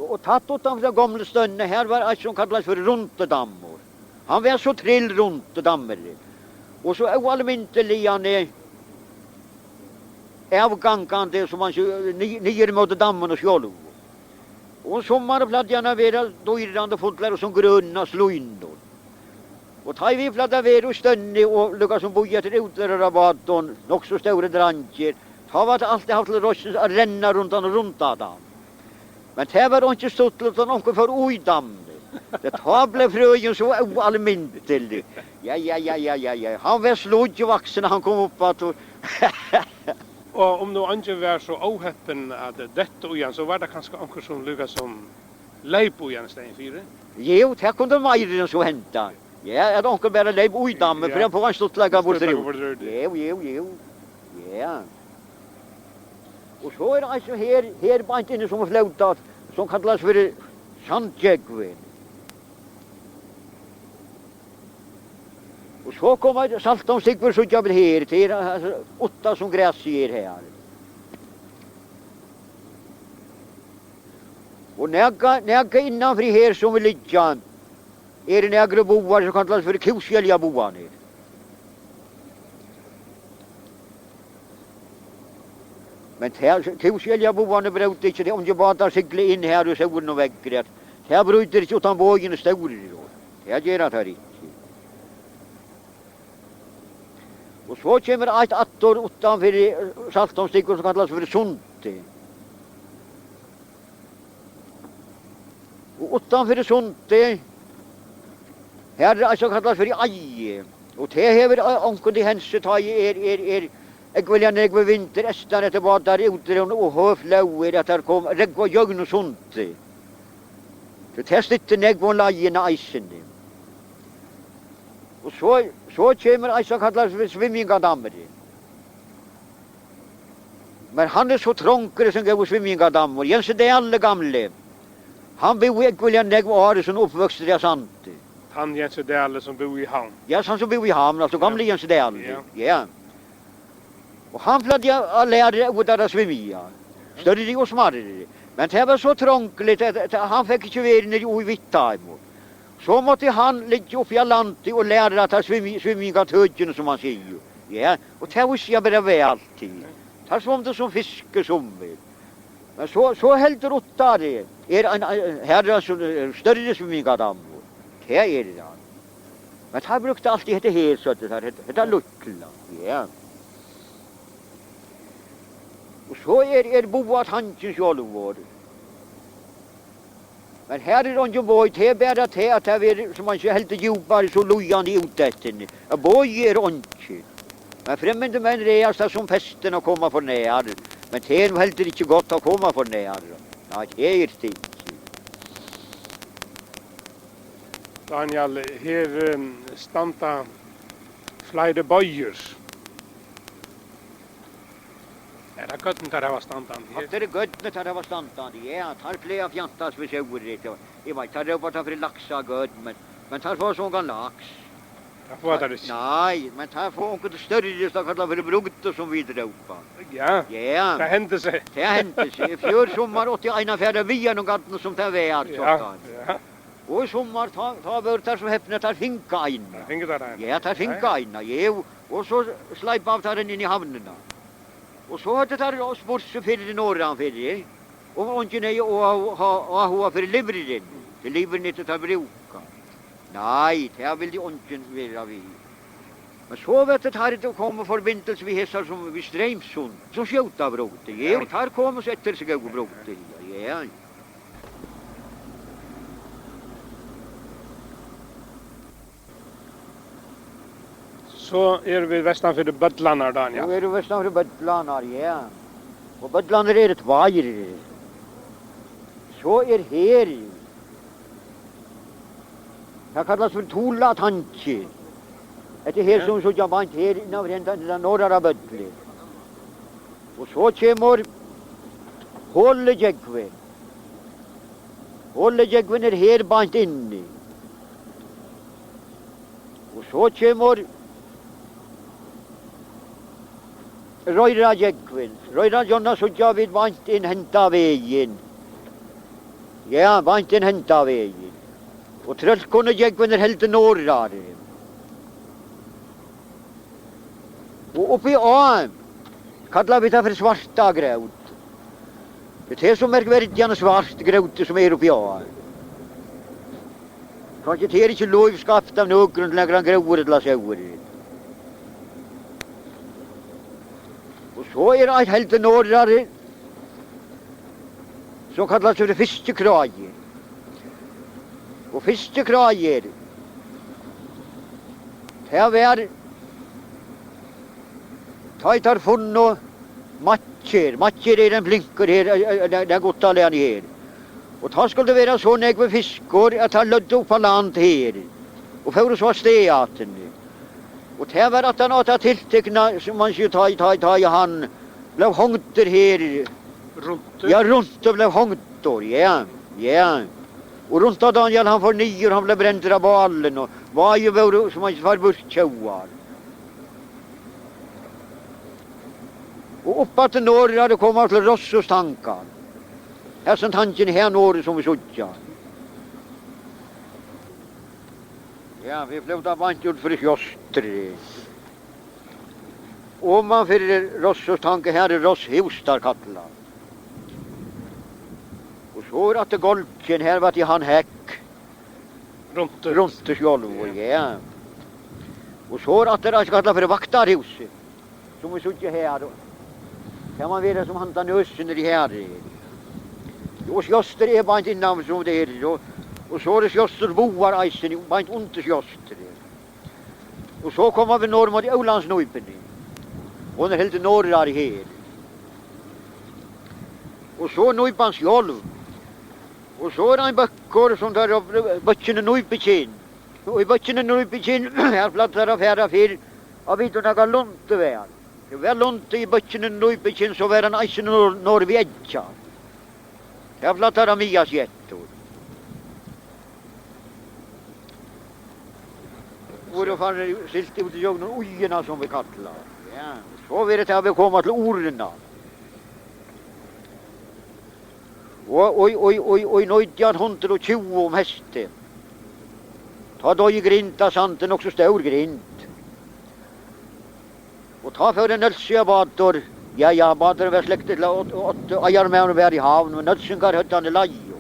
Och tatt utanför de gamla stönne här var ett som kallas för runtedammor. Han var så trill runtedammer. Och så oalminteliga avgångande som man nyer mot dammen och själv. Och sommarpladjarna var dyrande fotlar och som gröna slöjnor. Och tar vi platta ver och stönne och lyckas som boja till utrarabaton, nog så stora dranger. Ta var alltid haft rossen att ränna runt och runt dem. Men det var inte stått utan någon för ojdam. Det tar blev fröjen så oalmintelig. Ja. Han var slådjevaxen när han kom upp att Och om du inte var så oheppen att detta igen så var det kanske onkel som lyckas som leip igen stegen fyra. Jo, det kunde mer än så hända. Ja, att onkel bara leip ojdam för jag får han stått lägga bort det. Jo. Ja. Och så är det alltså här bant inne som flötat som kallas för sandjägven. Och så kommer saltomstigver så jag vill här till alltså, 8 som gräs ger här. Och näga innanför här som vill ligga är det några boar som kallas för kosjälja boar. Men kosjälja boarna bröt inte det om jag bara cykla in här och såg någon vägg. Här bryter inte utan bågen stor. Det gör det här inte. Och så kommer ett attor utanför saltomstickor som kallas för Sunte. Och utanför Sunte här är alltså kallas för Aje. Och det här onkel de hense ta jag vill gärna gå vinter estan att det var där ute och höflauer att det kom regva jögn och Sunte. Så testet nek von lajena isen. Och så kommer alltså kallas för svimmingadammer. Men han är så trångare som går svimmingadammer. Jens det är alla gamla. Han bor i Gullian och har som uppvuxen i Sante. Han Jens det alla som bor i hamn. Ja, han som bor i hamn, alltså gamla Jens det alla. Ja. Och han plattade lära ut att svimma. Större och smarrare. Men det var så trångligt att han fick inte vara nere i Vittarmo. Så måtte han ligga upp i landet och lära att svimminga tödjen som man säger. Ja, och det visste jag bara väl alltid. Det som det som fiske som vill. Men så helt råtta det. Här är så större svimmingadammer. Det är det. Men det brukade alltid heta här så att det är luckla. Ja. Och så är boat handsens jolvår. Men här är de ju bojt, här bär att det är som man inte helt djupare så lojande ut efter. Boj är inte. Men främmande män reser som festen att komma för när. Men det är helt inte gott att komma för när. Ja, det är det inte. Daniel, här stanta flera böjers. Är det gott när det var standande? Det är gott när det var standande, ja. Tar flera fjantas för sjöret. Jag vet, tar det bara för laxa gott, men tar för sån lax. Det får det inte. Nej, men tar för onkel större så kallar för brugter som vi dropar. Ja, ja. Det hände sig. Det hände sig. I fjör sommar 81 färda via någon gatten som det var. Ja. Och i sommar tar vörtar som häppnar tar finka in. Ja, tar finka in. Ja, och så släpar av tar den in i hamnarna. Och så hade det oss bort så för det norran för det. Och inte nej och ha för livren. Det livren inte tar bruka. Nej, det vill de inte vara vi. Men så vet det här att komma förbindelse vi hästar som vi Strömsund. Som skjuta brote. Ja, här kommer så efter sig och brote. Ja. Så är vi västan för Bödlanar, Daniel. Så är vi västan för Bödlanar, ja. Och Bödlanar är ett vajer. Så är här. Det kallas för Tola Tanke. Det är här som så jag var inte här innan den norra Bödle. Och så kommer Hållejägven. Hållejägven är här bant inne. Och så kommer Röjrajägven. Röjrajonna så jag vid vant in hämta vägen. Ja, var inte en hämta vägen. Och tröllkonne gick när helt norrar. Och uppe i AM kallar vi det för svarta gröt. Det är så märkvärdigt svart gröt som är uppe i AM. Kanske det är inte lovskapt av någon längre gröt eller så. Och så är det helt norrar som kallas för fiskekrajer. Och fiskekrajer, det är tajtar funn och matcher. Matcher är den blinkar här, den gott alene här. Och ta skulle det vara så nägve fiskor att han lödde upp på land här. Och för oss var steaten. Och det var att han åt tillteckna som man skulle ta i han. Blev hångter här. Runt. Ja, runt och blev hångter, ja. Och runt av Daniel han får nio, han blev bränd av ballen och var ju bara som han var burtjauar. Och uppåt till norra det kommer till Rossos tankar. Här som tanken här norr som vi sådja. Ja, vi blev där vant ut för Jöstre. Och man för Rossos tanke här är Rosshustar kattlar. Och så att det golken här var till han häck. Runt till själv, ja. Och så att det är kallat för vaktarhuset. Som vi såg här. Kan man vara som han tar nösen i det här. Och sjöster är bara inte innan som det är. Och så är det sjöster boar eisen, bara inte ont sjöster. Och så kommer vi norr mot Ölandsnöjpen. Och den är helt norrar här. Och så Nöjpans själv. Och så är det en böckor som tar upp bötterna Nöjpekin. Och i bötterna Nöjpekin här plattar av här för av vidorna kan lunte väl. Det var lunte i bötterna Nöjpekin så var den eisen norrvädja. Här plattar av Mias jättor. Och då fann det silt ut i ögonen ojorna som vi kallar. Ja. Så var det här vi kommer till orna. Oj, nöjdjan 120 om hästen. Ta då i grinta santen också stor grint. Och ta för en nölsiga bador. Ja, bador var släktet åt ajarmän var i havn. Men nölsingar hötte han i lajo.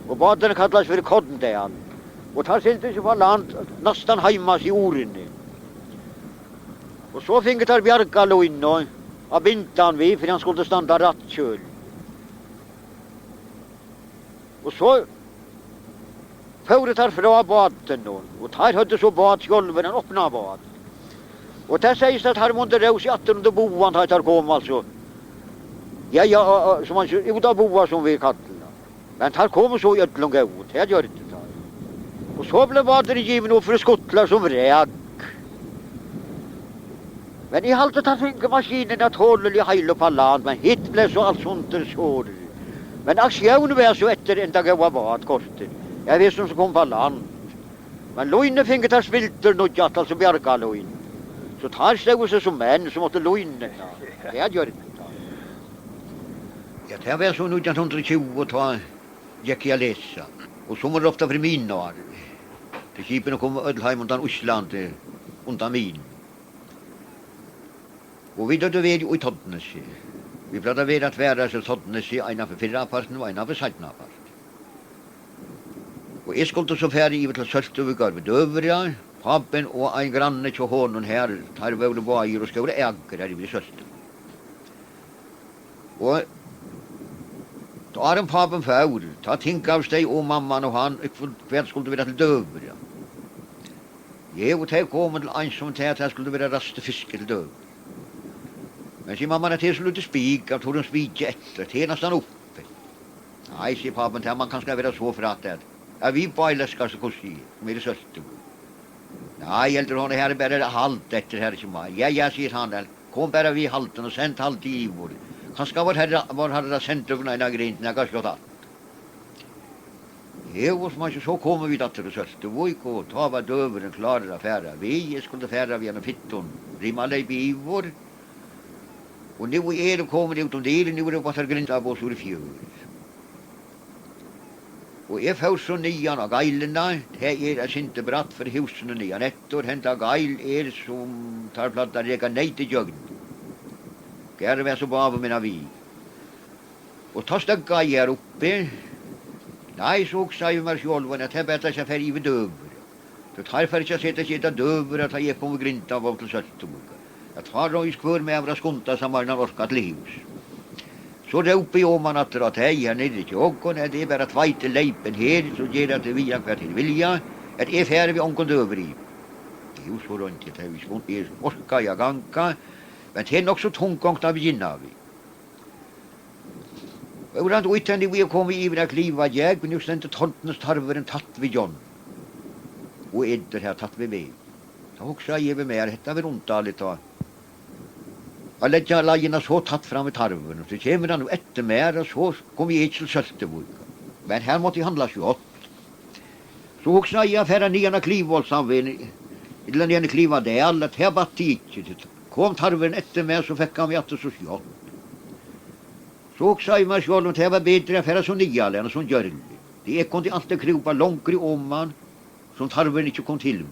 Och badorna kallas för kodden. Och tar sig inte så på land nästan hemmas i oren. Och så fick tar bjärkalo in och av bintan vi för han skulle stanna rattköl. Och så företar fra baden då. Och här hade så badsgolven en öppna bad. Och det sägs att här måste det i 18 boan här kom alltså. Ja, som man uta boa som vi kallar. Men här kommer så jättelånga ut. Här gör det inte. Och så blev baden given upp för skottlar som räk. Men i halta tar finka maskinen att hålla i hejl på land. Men hit blev så allt sånt sår. Men aktionen var så efter en dag var badkorten. Jag vet som kom på land. Men lojne finge tar spilter något jatt, alltså bjärka lojn. Så tar stod sig som män som måste lojne. Det gör det. Ja, det var så 1920 ta gick jag läsa. Och så var det ofta för min år. Till kipen kom Ödelheim undan Osland undan min. Och vi dödde ved i Todnes. Vi pratade ved att vara så Todnes ena för förra parten och ena för sajtna part. Och jag skulle så färdig i till Söltuvikar vid Dövriga, pappen och en granne till honom här, tar vi väl bajer och ska vara ägare här vid Söltu. Och då är en pappen för, ta tänka av sig och mamman och han, kväll skulle vara till Dövriga. Jag och det kommer till en som säger att jag skulle vara raste fiske till Dövriga. Men sin mamma är till slut spik, att hon spikar efter, till nästan uppe. Nej, säger pappen, man kan ska vara så för att det. Ja, vi bajläskar så kossi, med det söltu. Nej, hjälter hon här bara halt efter här som var. Ja, säger han där. Kom bara vi halten och sent halt i vår. Han ska var hade sent över en grint när jag ska ta. Jo, så kommer vi till det söltu. Vi går, ta vad dövren klarar att färra. Vi skulle färra genom fitton. Rimma dig i vår. Och nu är det kommer ut om det, nu är det bara grint av oss ur fjör. Og jeg får så nian av geilene, det ikke bratt for husene nian. Ettor hent av geil som tar platt der jeg kan nei til jøgn. Gær vær så bave min av vi. Og ta stegga jeg her oppe. Nei, så sa jeg meg sjølven at jeg better seg for i døver. Så tar for ikke sette seg døver at jeg kommer grint av til Søltebukka. Jeg tar og skvør med av skunta som var orkat livs. Så råper jeg om han at hei, her nede til åkken, det bare tveite leipen her, så gjør at vi har hver til vilja, at jeg færre vi åkken døver i. Det er jo så rundt at vi skund, jeg orka, jeg ganka, men det nok så tunggångt av begynna vi. Og hvordan utendig vi kom i ivra kliva jeg, men jo stendte tomtenes tarveren tatt vi John. Og edder her tatt vi ved. Så hoksa jeg ved mer, hetta vi rundt litt da. Jeg ledde lagene så tatt fram i tarven, så kommer han etter mer, og så kom jeg ikke til Søltebukka. Men her måtte jeg handla 28. Så hoksa jeg affæra nian klivvoldsamven, eller nian kliva det, alle her batt ikke. Kom tarven etter mer, så fikk han vi atter så 28. Så hoksa jeg meg selv om det var bedre affæra som nian, som gjørlig. Det kom til alltid krypa långre om han, som tarven ikke kom til.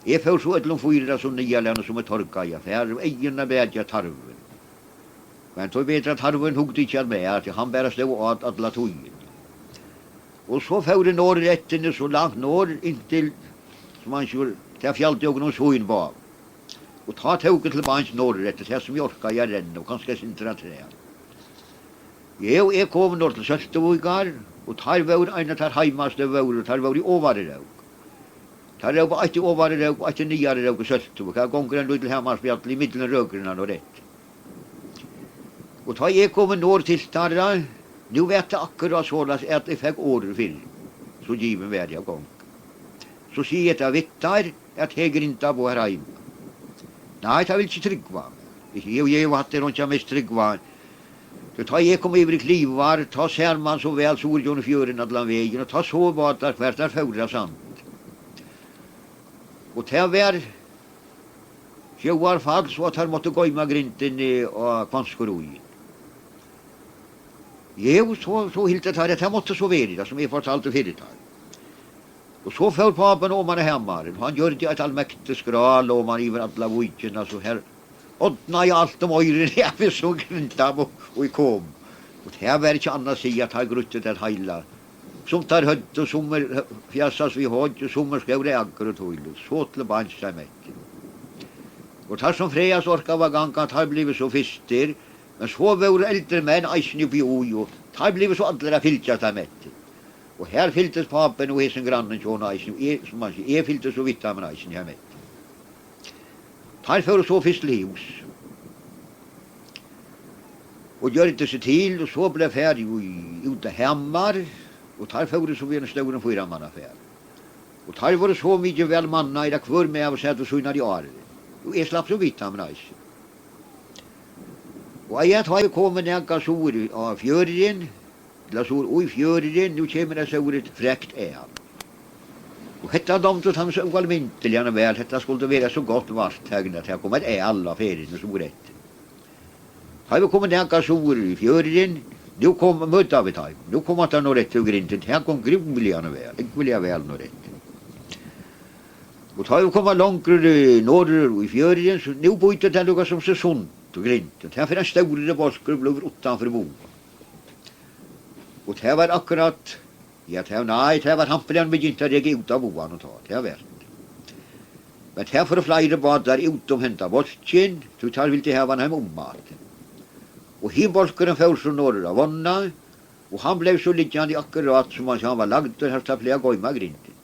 Jeg får så et fyra som nialene som torka i affær, og egene bedja tarven. Men så bedre tarven hugde ikke med, at han bare stod at alle togene. Og så får det når rettene så langt når, inntil, som han sier, til fjalldøgene og søen var. Og ta tauket til bans når etter, det som jorka jeg renne, og kanskje sintra tre. Jeg kom når til Søltebukar, og tar vår ene tar heimaste vår, og tar vår i overraug. Tar røg på ikke overraug, og ikke nyare røg i Søltebukar, gonger en lydel hemmarsbjall i middelen røgrene og rett. Og ta jeg kom når til starra, nu vet jeg akkurat sånn at jeg fikk året før, så given vær jeg gong. Så sier jeg til vittar, at jeg grinta på her heim. Nei, det vil ikke tryggva. Jeg hatt det rundt jeg mest tryggva. Så ta jeg kom over i klivar, ta ser man så vel Sorjon og fjøren adlan vegen, og ta så var der hvert der førra sant. Og til hver sjøar fall, så at her måtte gå med grinten og kvanskoroi. Jo, så helt det her, at her måtte så være det, som jeg fortalte fyrir det. Og så får papen om han hemmaren. Han gjør det et allmektig skral, og man iver alla vujtjena, så her ådna jeg alt om øyren, jeg vil så grinta, og jeg kom. Og det var ikke annet å si at han gruttet et heila. Som tar høtt, og sommer fjassas vi høtt, og sommer skrev reager og tøyler. Så til bans seg mekken. Og tar som Frejas orka var gang, at han blivit så fister, men så var eldre menn eisen oppi oi, og han blivit så allra fyltja seg mekken. Og her fyltes papen og hesen grannen sjån eisen, som man sier, jeg fyltes så vidt av med eisen her mekken. Han fører så fyrst livs. Og gjør det seg til, og så ble ferdig ute hemmar, og tar fører så vi en større fyra mannaffær. Og tar var så mye vel manna i det kvør med av å sette søgnar i året. Og jeg slapp så vidt av med eisen. Og jeg tar kommet nega sår av fjøren, eller sår oi fjøren, nå kommer det såret frekt han. Og hetta domtet han så almintelig han vel, hetta skulle være så godt vart hegnet, at her kom et alla feriene som var rett. Har vi kommet nega sår i fjøren, nå kom møtta vi teg, nå kom at han nå rett og grintet, her kom grumlig han vel, ikke vil jeg vel nå rett. Og har vi kommet langere norr i fjøren, så nå byttet han noe som så sunt og grintet, her for en større bolsker ble utanfor boa. Og det var akkurat, ja, det var hampelen begynte å rege ut av boan og ta, det har vært. Men det for flere badar ut om henta bolsken, så tar vil til hevan hem om maten. Og himbolskeren får så norr av vonna, og han ble så liggende akkurat som han var lagd, og her tar flere gøyma grinten.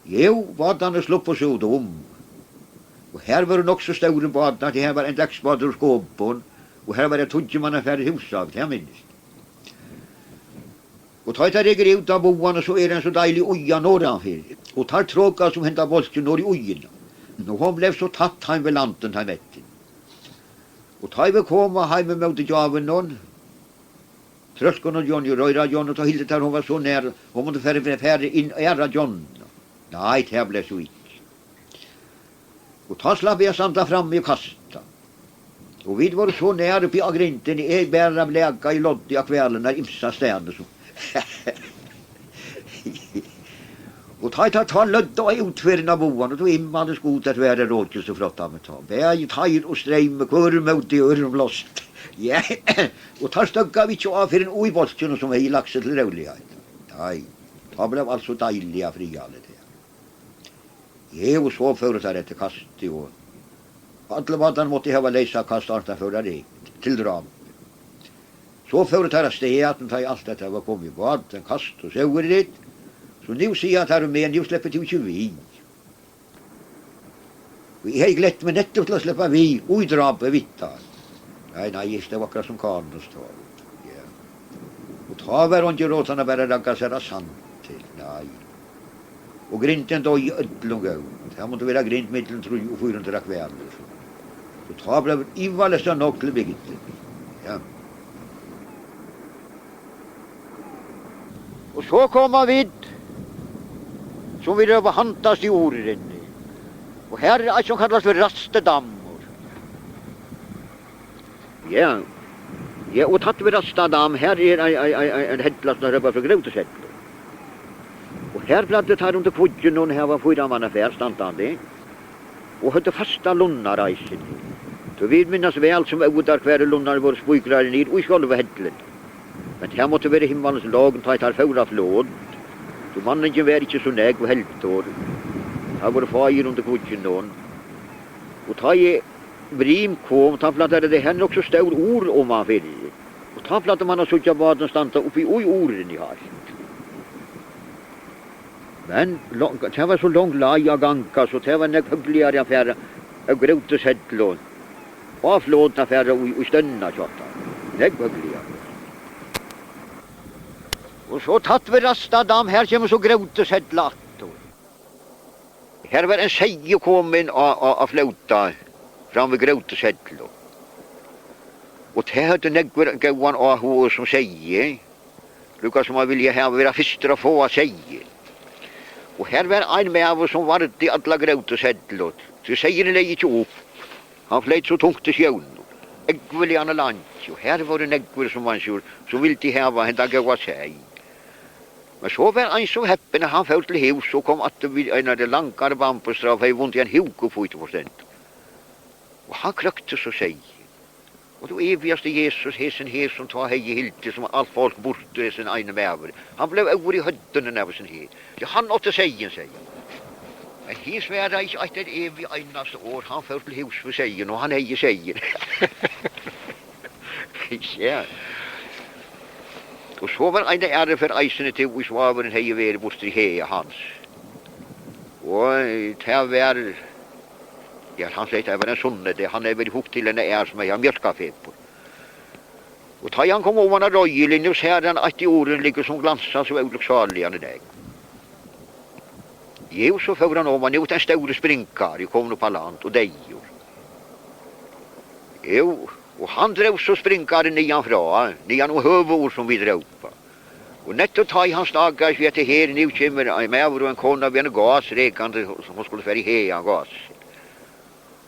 Jo, badane slupp og sådde om. Og her var det nok så store badene, det her var en dagsbader og skåpon, og her var det tudjemann affære husav, det jeg minnes. Og tar jeg reger ut av boan, så en så deilig uja norranfyr. Og tar tråka som hentar bolsken nord i ujena. Nå han ble så tatt heim ved lanten heim etter. Og tar vi koma heim med møte javen noen. Trøskon og Johnny røyra John, og ta hildet her hun var så nær. Hun måtte færre inn æra John. Nei, det ble så ikke. Og ta slapp jeg samta fram i kasta. Och vi var så nära uppe i agrinten, jag bära bläga i loddiga kvällen när imsa ständer så. Och ta lödda i utfärna boan och då immade skot att vara rådjus så flott av mig ta. Bäg tajr och sträm kurm ut i örmlost. Ja, och tar stögga vi inte av för en ojbolsken som är i laxet till rolighet. Nej, det blev alltså dejliga frialet. Jag så förut här efter kastet och alla vadan måtte ha läsa kastarta för det till dram. Så förut här steaten tar allt detta var kommit vad en kast och så är det. Så nu ser jag att här med nu släpper till 20. Vi har glätt med netto till att släppa vi och dra på vitta. Nej, just det vackra som kan stå. Ja. Och ta var inte råtarna bara ragga sig sant till. Nej. Och grinten då i ödlunga. Det måste vara grint mellan 3 och 400 kvällar. Så ta blev ivalesta nog till bygget. Ja. Och så kommer vi som vi röva hantas i åren. Och här är det som kallas för rastedammor. Ja. Ja, och tatt vi rastedam, här är en hättlas när det var för grönt att sätta. Och här bladde tar under kvudgen och här var 4 man affär stantande. Och hade fasta lunnareisen. Så vi minnas väl som odar kvar lunnar vår spujkrare ned och i själva hättlen. Men här måtte vara himmelens lagen tar fåra flåd. Så mannen var inte så näg och helptår. Han var fajer under kvudgen då. Och ta i brim kom, ta plattade det henne också stor ord om man vill. Och ta plattade man och sådja baden stanta uppe i orden i här. Men det var så långt laja ganka så det var en hyggligare affär och gråtes hättlån. Och flådna affär och stönna tjata. Det hyggligare. Och så tatt vi rastadam här kommer så gråtes hättlat. Här var en tjej kommen av flåta fram vid gråtes hättlån. Och det hade näggvar gåan av hår som säger. Lukas som man vilja här vara första att få att säga. Och här var en med oss som var i alla gråtes hättlåt. Så säger det inte upp. Han flöt så tungt till sjön. Äggveliga land. Och här var det äggver som man så vill de här vad hända gå att säga. Men så var en som häppen när han föll till hus och kom att det vid en av de lankare bampustraff har vunnit en huk och 40%. Och han krökte så säg. Och då evigaste Jesus, hesen här som tar hej i hilti som allt folk borte i sin egen väver. Han blev över i hödden när sin här. Ja, han åtte sägen sig. Men här svärdar inte att det evig enaste år han föll till hus för sägen och han hejer sägen. Ja. Och så var en ära för eisen till och svavaren hej över bostri heja hans. Och det var ja, han säger att det var en sonne, han är väl ihop till en är som jag mjölkafé på. Och ta han kom om han röjlin och ser han att i åren ligger som glansar så olycksaliga i dag. Jo, så får han om han ut en stor sprinkar i kom på land och dejor. Jo, och han drog så sprinkaren nian och huvud som vi drog på. Och netto tar han snaggars vid att det här nu kommer med över en kona vid en gas räkande som skulle färg heja gas.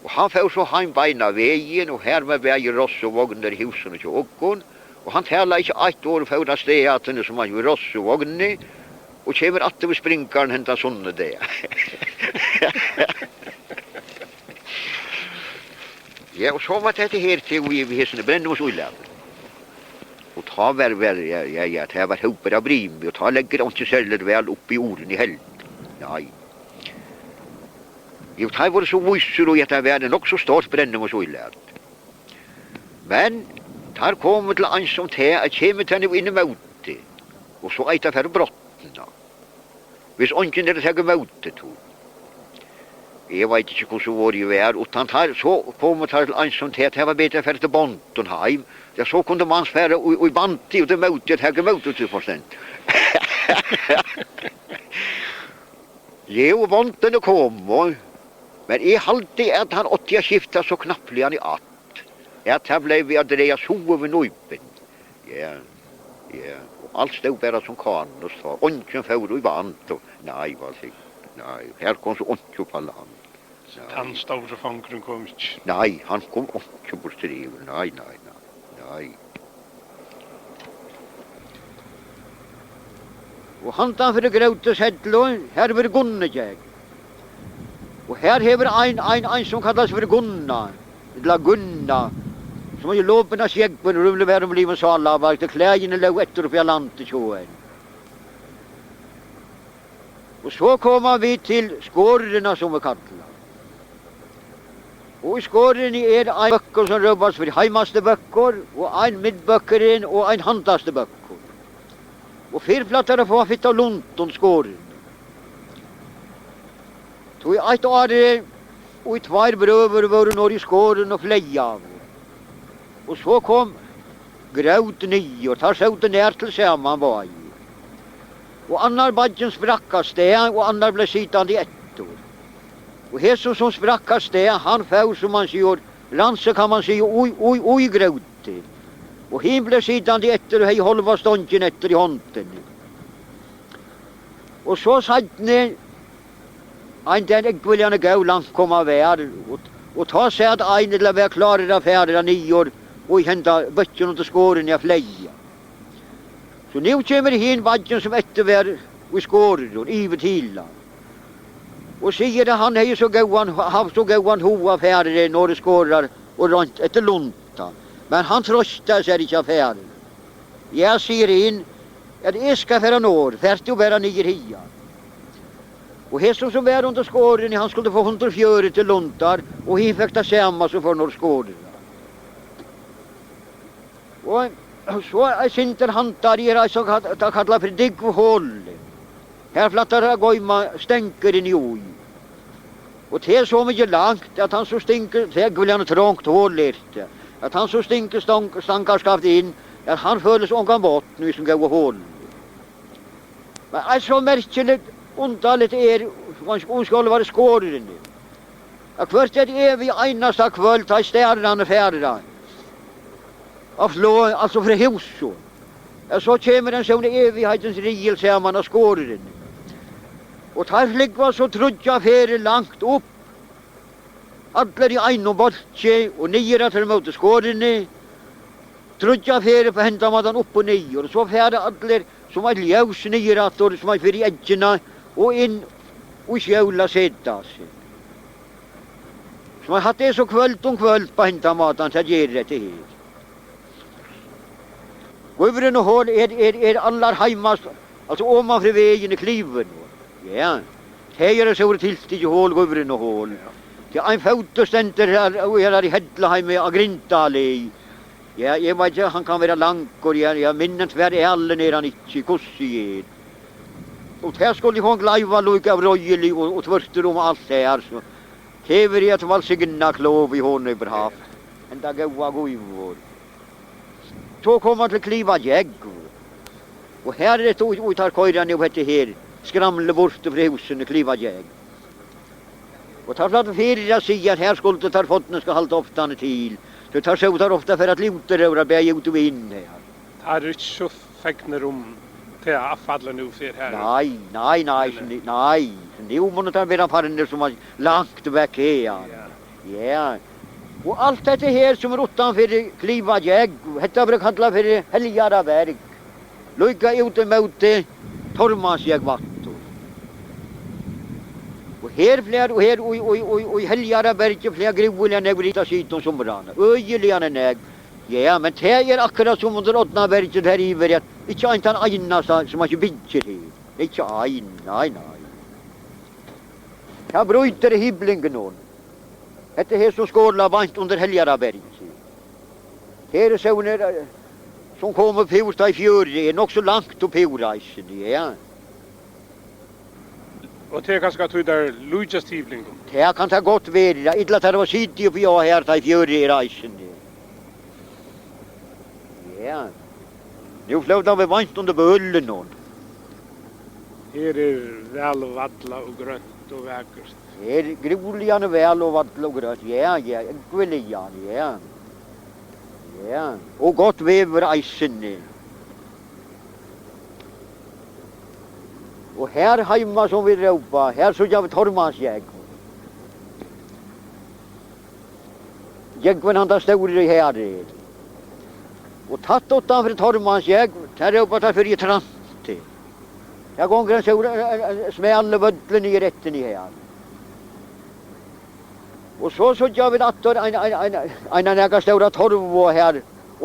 Och han får så han beina vägen och här med vägen ross och vagnar i husen och tjockon. Och han talar inte 1 år för att steaten som han gör ross och vagnar. Och kommer att det sprinkaren hämta sånne det. Ja, och så var det här till vi hesene brände oss ullad. Och ta var ja, det var hopar av brim och ta lägger inte sällan väl upp i orden i held. Nej. Jo, det var så vissor och att det var också stort brände oss ullad. Men där kom till en som te att kommer till nu inne mot och så äta för brottna. Hvis onken det tagit mot det tog. Jag vet inte hur så var det var utan här så kom det till en som te att det var bättre för till Bontonheim. Ja, så kunde man sfära och i banti och det mot det tagit mot det 2%. Jo, Bonten kom och men i halvtid att han 80 skiftar så knappligan i att. Att han blev vid Andreas huvud nöjpen. Ja. Och allt stod bara som kan och så. Onken får i band och nej, vad sig. Nej, här kom så onken på land. Han stora fångren kom inte. Nej, han kom inte bort till det. Nej. Och han tar för det gråta sättlån, här var Gunnejäg. Och här har en som kallas för Gunna, eller Gunna, som har ju låpen skjegg på en rumle värm liv och så alla, var det kläderna låg efter upp i landet så. Och så kommer vi till skårerna som vi kallar. Och i skåren är en böcker som röbbas för heimaste böcker, och en midböckeren och en handaste böcker. Och fyrplattare får fitt av London skåren. Tog i ett år och i tvær brøver var når i skåren og fleia av. Og så kom grauten i, og tar seg nær til saman var i. Og annar badjen sprakka sted, og annar ble sittande i ett år. Og Jesus som sprakka sted, han fær som man sier, lanse kan man si, oi graute. Og hin ble sittande i etter, og hei holva ståndjen etter i hånden. Og så satt ni, en den ekviljane gau langt komma vær, og ta seg at ein eller vær klarer av færre niår, og henta bøtjen under skåren i fleia. Så nu kommer hin badjen som etter vær i skåren, og ive til han. Og sier at han hei så gauan hoa færre når det skårar, og rant etter lunta. Men han trøstar seg ikke av færre. Jeg sier inn, at jeg skal færa når, fært å være nyer hia. Og Jesus som var under skåren, han skulle få 104 til luntar, og han fikk det samme som for når skåren. Og så er sinter hantar i reis og kallar for diggvhåle. Her flattar det gøyma stenker inn i oi. Og det er så mye langt at han så stinker, det vil han trångt hålerte. At han så stinker stankarskaft inn, at han føles ångan bort nu som gav hål. Men er så merkelig underligt man skulle være skåren. At hvert evig einasta kvöld tar stjärnan färra. Altså fra huset. Så kommer en sånn evighetens riel sammen av skåren. Og tar flikva så trudja fere langt opp. Alle i ein og bortje og nyer til mot skårene. Trudja fere på henta man opp og nyer. Og så fere alle som er ljøs nyer som er fyrir edgjena og inn og sjøla setta seg. Så man hatt det så kvöld på henta maten så gjør det til her. Gøvren og hål allar heimast, altså omanfri vegen i kliven. Ja, her er så tilstig i hål, gøvren og hål. Det er en fautestenter her i Hedleheim av Grindali. Ja, jeg vet ikke, han kan være lang, og jeg minnes hver alle nere han ikke, kossier. Og her skulle jeg få en gleiva luk av røyeli og tvørter om alt her. Så hever jeg til valsigna klov i hånden over hav. En dag gaua gøyvor. Så kom han til kliva jegg. Og her er det ut tar køyrene og hette her. Skramle bort fra husene kliva jegg. Og tar flatt fyrir jeg sier at her skulle det tar fottene skal halte oftane til. Det tar seg tar ofta for at luter over at bæg ut og inn her. Det er ikke så fekner til å avfadle nu for her. Nei. Nu må det være farner som er langt vekk her. Ja. Og alt dette her som er utanfor kliva jegg, dette er kallet for Helgjara berg. Lykka ut mot Tormansjegg vattor. Og her flere, og her og Helgjara berg, flere gruvelige negrita siden somrene. Øyelige neg. Ja, men det er akkurat som under åttna berget her i verget. Ikke en tann egna som ikke bygger her. Ikke ein, nei. Her bryter hiblingen noen. Dette her som skåla vant under Helgjaraberg. Her er sånne som kommer pjorta i fjøret, nok så langt opp pjorreisen, ja. Og det kan skal der Lujas tivling. Det kan ta godt være, idla tar å sitte oppi og her ta i fjøret i reisen. Ja. Nu fløvda vi vant under bøllen noen. Her er vel og vattla og grønt og vekkert. Her gruliane vel og vattla og grønt, ja, gruliane, ja. Ja, og godt vever eisene. Og her heima som vi råpa, her så gjør vi Tormansjegg. Jägven han där stora här. Och tatt utanför tormans jägv, där är uppe för i trante. Jag gånger en stor smäll vödlen i rätten i här. Och så jag vid att en näga stora torv här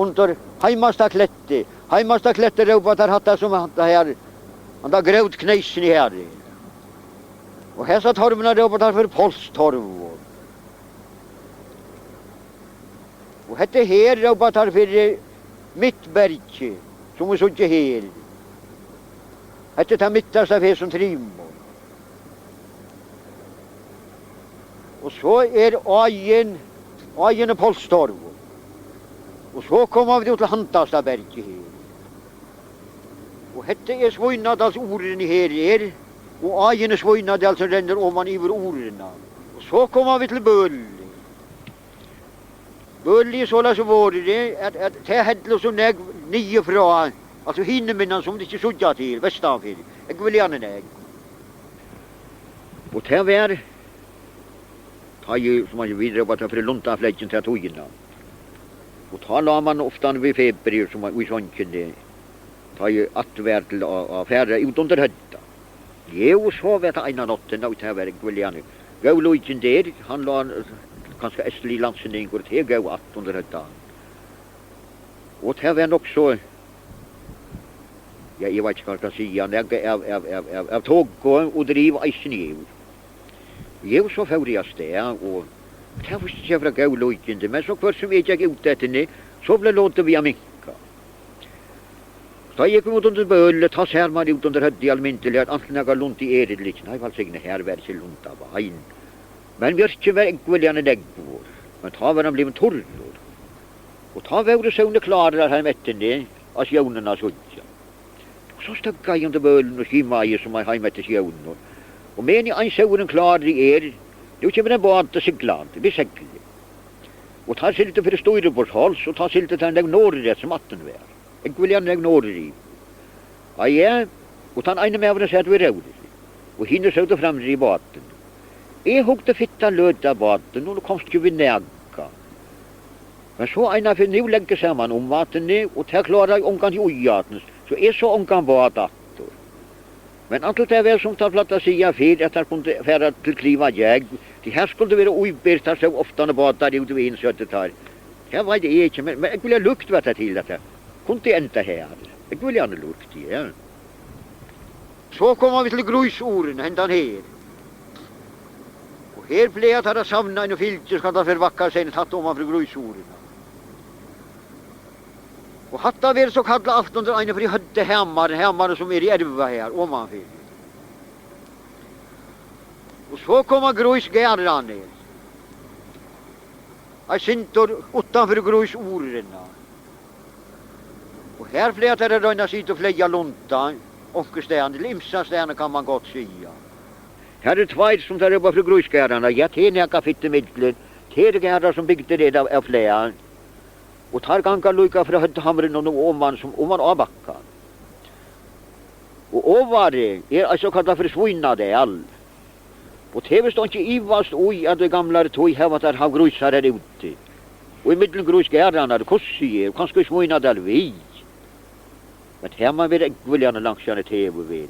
under heimastakletti. Heimastakletti är uppe där hatta som hatta här. Han där gröt knäsen i här. Och här så torven är uppe där för polstorv. Och hette här uppe där för mittberget, som vi såg här. Hette det mittaste av som trimmor. Och så ajen och polstorv. Och så kommer vi till Hantasta berget här. Och hette Svojnadals oren här. Och ajen Svojnadal som renner oman över orena. Och så kommer vi till Böll. Bölli såla så var det att det hade så näg nio från alltså hinneminnan som det inte sådja till västanför. Jag vill gärna näg. Och det var ta ju som man ju vidare på att för lunta fläcken till tojerna. Och ta la man ofta vid feber som vi sånken det. Ta ju att vara till affärer ut under hötta. Jo så vet jag ena natten och det var jag vill gärna. Gå lojken där han la kanske Estli landsen går till gå att under detta. Och det var också jag vet inte vad jag kan säga av tåg och driva isen i. Jag så fördes det och det var inte för att gå lojkande men så kvar som jag ut det så blev låter vi minka. Så gick mot under bölle ta sig man ut under hödd i allmäntligt att antingen lunt i edet liksom. Nej, alltså inte här var det lunta var in. Men vi inte var äggväljarna däggvår. Men ta var de blivit torrlor. Och ta var det så under klara här mätten det. As jönerna sådja. Så stöcka jag under bölen och skimajer som har hemmättes jöner. Och men jag ansåg den klar i då kommer en båt och cyklant. Det blir säkert. Och ta sig lite för det stora på hals och ta sig lite till den norret som matten var. Äggväljarna den norret. Ja, och ta en med av den så att vi rådde. Och hinner så då fram i båten. Jag hugde fitta löda vatten och då komst ju vid näga. Men så ena för nu lägger samman om vatten och det klarar omkan i ojaten. Så är så omkan vadat. Men allt det är som tar platta sia fel att det kunde färra till kliva jäg. Det här skulle vara oibirtar så ofta när badar ute vid insötet här. Det var det inte, men jag ville lukt vad det till detta. Kunde inte här. Jag ville gärna lukt, ja. Så kommer vi till grusoren, händan här. Här blev att ha samna en filter ska ta för vackar sen tatt om man för grusorna. Och hatta vi så kalla afton där en för hödde hemmar som är i ärva här om man vill. Och så kommer grusgärna ner. Jag syntor utanför grusorna. Och här blev att det röjna sitt och fleja luntan. Onkelstän, limsa stjärna kan man gott säga. Här är två som tar upp för grusgärdarna. Jag tänker att fitta mittlen. Tedegärdar som byggde det av fläan. Och tar ganska lika för att hamren och oman som oman avbackan. Och ovare är alltså kallat för svinnade all. Och det står inte ivast oj att det gamla tog här där har grusar där ute. Och i mitten grusgärdarna det kossier kanske svinnade all vi. Men här man vill äggväljarna långsamt tv.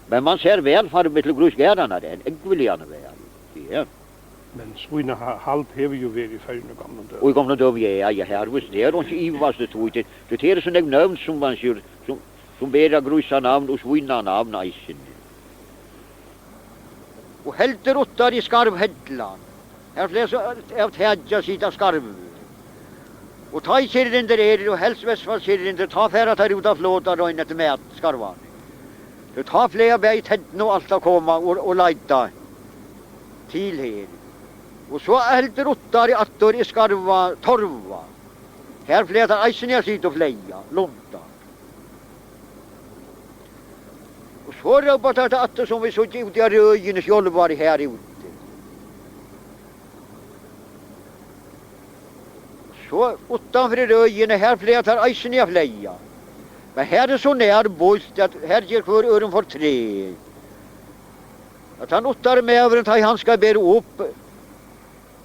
Men man ser väl för med grusgärdarna det äggväljarna väl. Ja. Men svina halt har ju varit i förna gamla död. Och gamla död ja här visst det är inte ivast det tog det är så en namn som man kör som bära grusar namn och svina namn isen. Och helt rottar i skarvhäddlan. Här fler så att hädja sida skarv. Och ta i kirren där är och helst västfall kirren där ta färra tar ut av flåtar och in ett med skarvan. Det tar fler bäjt hädden och allt att komma och lajta till här. Och så helt rottar i attor i skarva torva. Här flätar eisen jag sitt och fleja, lunta. Och så röpat att attor som vi såg ut i röjen själva här ute. Så utanför röjen här flätar eisen jag fleja. Men här är så när bojst att här ger för öron för tre. Att han uttar med över att han ska bära upp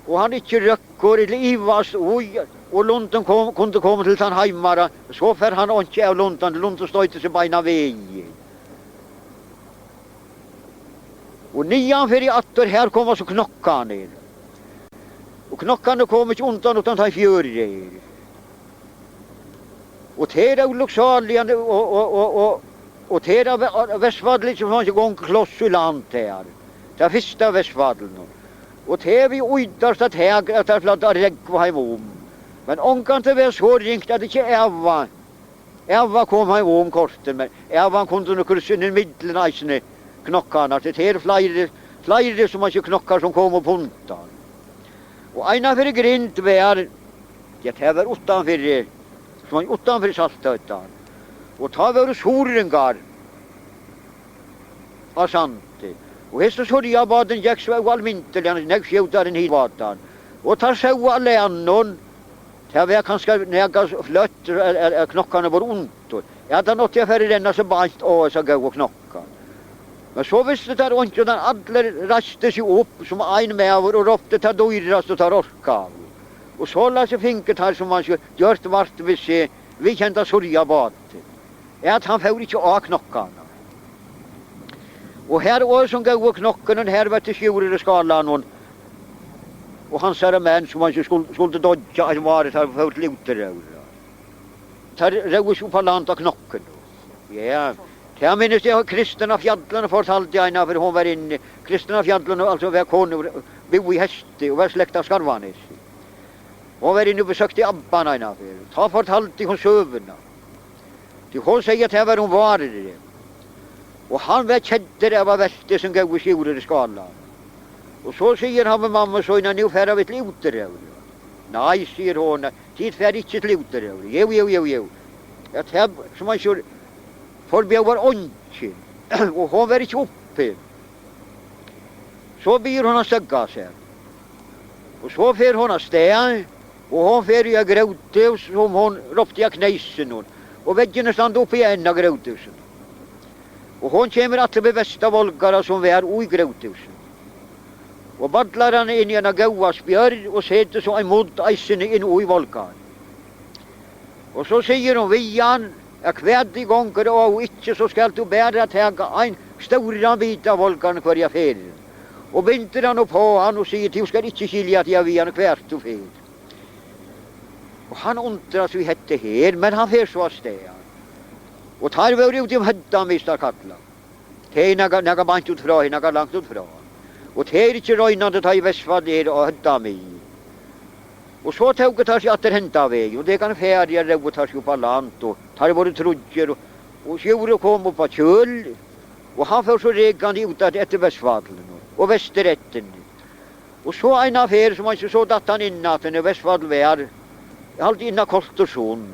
Og han ikke røkker eller ivast, og Lunden kunne komme til han heimara, så fer han ikke av Lunden støyte seg beina vei. Og nian for i atter her kom så knokkane. Og knokkane kom ikke undan utan ta i fjører. Og til er uluksalien, og til er Vestfadlen som han ikke gong kloss i land her. Det er første Vestfadlen. Og til vi uidast at her, at det er flatt av regg heim om. Men omkant det var så ringt at det ikke Eva. Eva kom heim om korten, men Eva kunne nok krysse inn i middelen eisene knokkene. Det er flere som ikke knokkar som kom og punta. Og ena for grind var, det var utanfor, som var utanfor saltøytan. Og ta var soringar av sante. Og hest og sorja baden gikk så almintelig, han nek fjøtar en hit baden. Og ta sjau alene, det var kanskje nega fløtt, knokkene var ondt. Ja, da nåtte jeg for denne så bant å så gau og knokka. Men så visste det ondt, og den alle raste seg opp som ein mever og ropte ta døyrast og ta orka. Og så la seg finket her som man skulle gjørt vart vi kjente sorja baden. Ja, at han får ikke av knokkene. Og her var som gav og knokken, her var til skjorere skalan, og han sa menn som han skulle dodja, han var det her for luterøyre. Tar røys opp på land av knokken. Ja, jeg minnes det Kristina Fjadlen fortalte jeg ena, for hun var inne. Kristina Fjadlen, altså var kone, bo i Heste, og var slekt av Skarvanes. Hun var inne og besøkte Abban ena, ta fortalte hun søvna. Hun sier at her var hun varer. Og han var kjedder av verste som gav skjorere skala. Og så sier han med mamma så innan, nå færre vi til luterøyre. Nei, sier hun, tid færre ikke til luterøyre. Jo. Ja, det som han sier, forbjør var åndsyn, og hun var ikke oppe. Så byr hun å støgga seg. Og så fer hun av sted, og hun fer i grøthus, som hun ropte i kneisen. Og veggene stand oppe i en av grøthusen. Og hun kommer atle ved Vestavolgara som var ui grøthusen. Og badlar han inn i en av gaua spjør, og setter så en mot eisene inn ui volgaren. Og så sier hun vian, hver de gonger og ikke så skal du bare tega en stor bit av volgaren hver jeg fer. Og binder han på han og sier du skal ikke skilja at jeg vian hvert du fer. Og han undrer at vi hette her, men han fer så av sted. Og tar vi ut i hødda mistar kattla. Det er nega bant utfra, nega langt utfra. Og det er ikke røynande ta i Vestfall der og hødda mi. Og så tauget tar seg atter henta vei, og det kan ferdig rau tar seg opp av land, og tar våre trudger, og sjore kom opp av kjøl, og han får så regande ut etter Vestfallen, og Vesteretten. Og så en affær som han ikke så datt han innaten i Vestfall vær, halt inna Koltersund.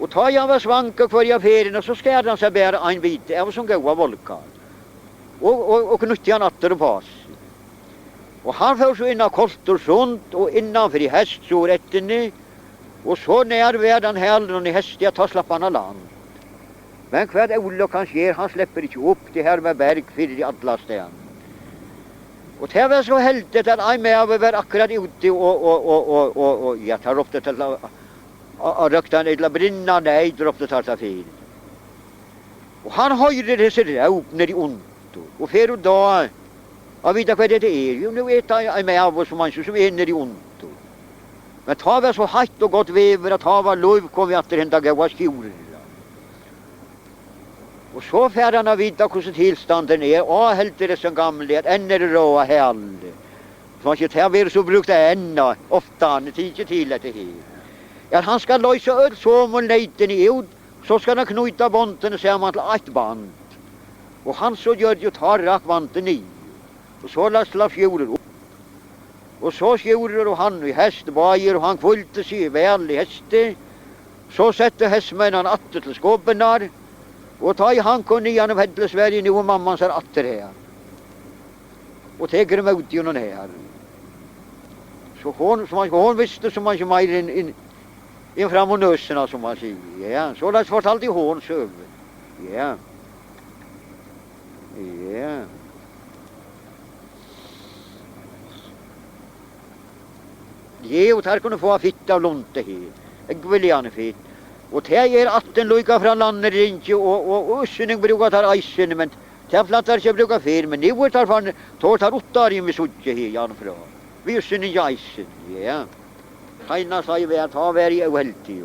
Og ta jeg var svanka hver jeg ferien, og så skjær han seg bare en bit, jeg var som gaua volkan. Og knutti han atter og pass. Og han får så innan Koltersund, og innanfor i hestsorettene, og så nær ved han hælen i hest, jeg tar slapp han av land. Men hva det Olle kan skje, han slipper ikke opp det her med berg fyrir i alle stedene. Og det var så heldig at en med var akkurat ute, og jeg tar opp det til og røkte han til å brinne ned, ropte tar seg fyr. Og han høyrer disse raupner i ondt, og fer og da, og vet hva det er, jo, nå vet jeg med av oss som er i ondt. Men ta var så hatt og godt vever, at ta var lov, kom vi etter henne gav skjore. Og så fer han å vite hvordan tilstanden er, og helt det som gamle, at enn er det råa helde. Så han ikke til å være så brukt enda, ofte han, ikke til dette her. Ja, han skal løse øl så må leiten i ut, så skal han knyta båndene sammen til ett band. Og han så gjør jo tar rak vanten i. Og så la fjorden opp. Og så skjurer han i hestebaier, og han kvulte seg vel i heste. Så sette hestmennene atter til skåpene, og ta i hanken i han av Hedlesverige, nå mamman ser atter her. Og teker dem ut gjennom her. Så hun visste som man ikke mer inn fram og nøsene, som man sier. Ja, så la oss fortalte hun søve. Ja. Ja. Ja, och här kunde få fitt av lunte här. Jag vill gärna fitt. Och här att den lojka från landet inte och ussning brukar ta isen men det flattar inte brukar fel men det var tar fan tar uttar i med sutje här Jan fra. Vi ussning i isen. Ja. Heina sa ju att ha varit ohältig.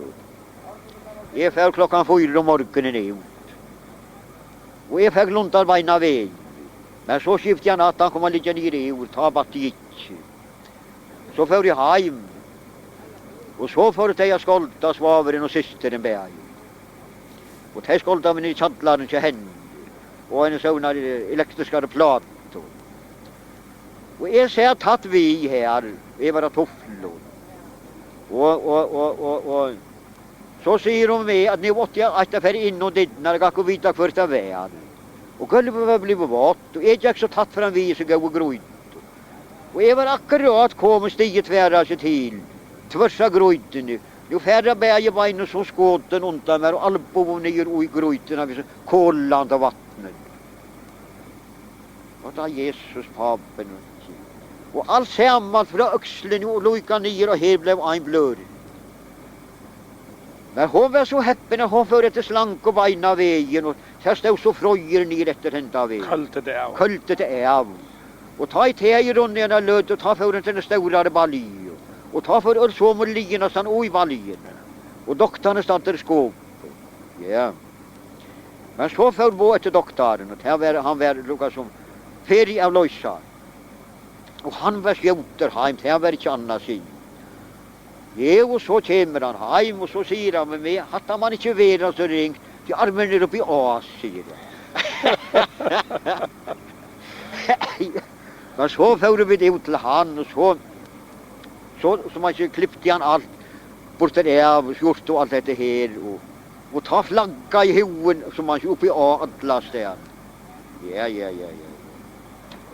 Jag får klockan 4 om morgonen ut. Och jag fick luntar beina väg. Men så skiftade jag att han kom att ligga nere i och ta batteriet. Så får jag hem. Och så får jag skolta svaveren och systern bär. Och det skolta mig i tjadlaren till henne. Och en sån elektriska plator. Och jag ser tatt vi här. Vi var tofflor. Och så säger de mig att ni måste jag att för in och dit när jag går vidare första vägen. Och gulvet blev vått och jag gick så tatt fram vi så gå och gröjt. Och jag var akkurat kom och stiget tvära sig till. Tvärsa gröjten nu. Nu färra bergebeinen som skåten undan med och alpov ner i gröjten av kolland och vattnet. Och då Jesus papen och allt samman från öxlen och lojka ner och här blev en blöd. Men hon var så häppen att hon förde till slank och beina vägen och här stod så fröjer ner efter henne vägen. Kultet är av. Och ta i tej runt ena löd och ta för den till den stora balj. Och ta för ölsom och ligna stan oj baljen. Och doktorn stod där skåp. Ja. Men så för bo till doktorn och han var lukka som ferie av lösa. Och han var skjuter hem, det var inte annars i. Ja, och så kommer han hem och så säger han med mig, hattar man inte världen så ringt, till armen är uppe i Asien. Men så får vi det ut till han och så man inte klippte han allt bort det av skjort och allt det här och ta flagga i hoven som man uppe i Atlas där. Ja.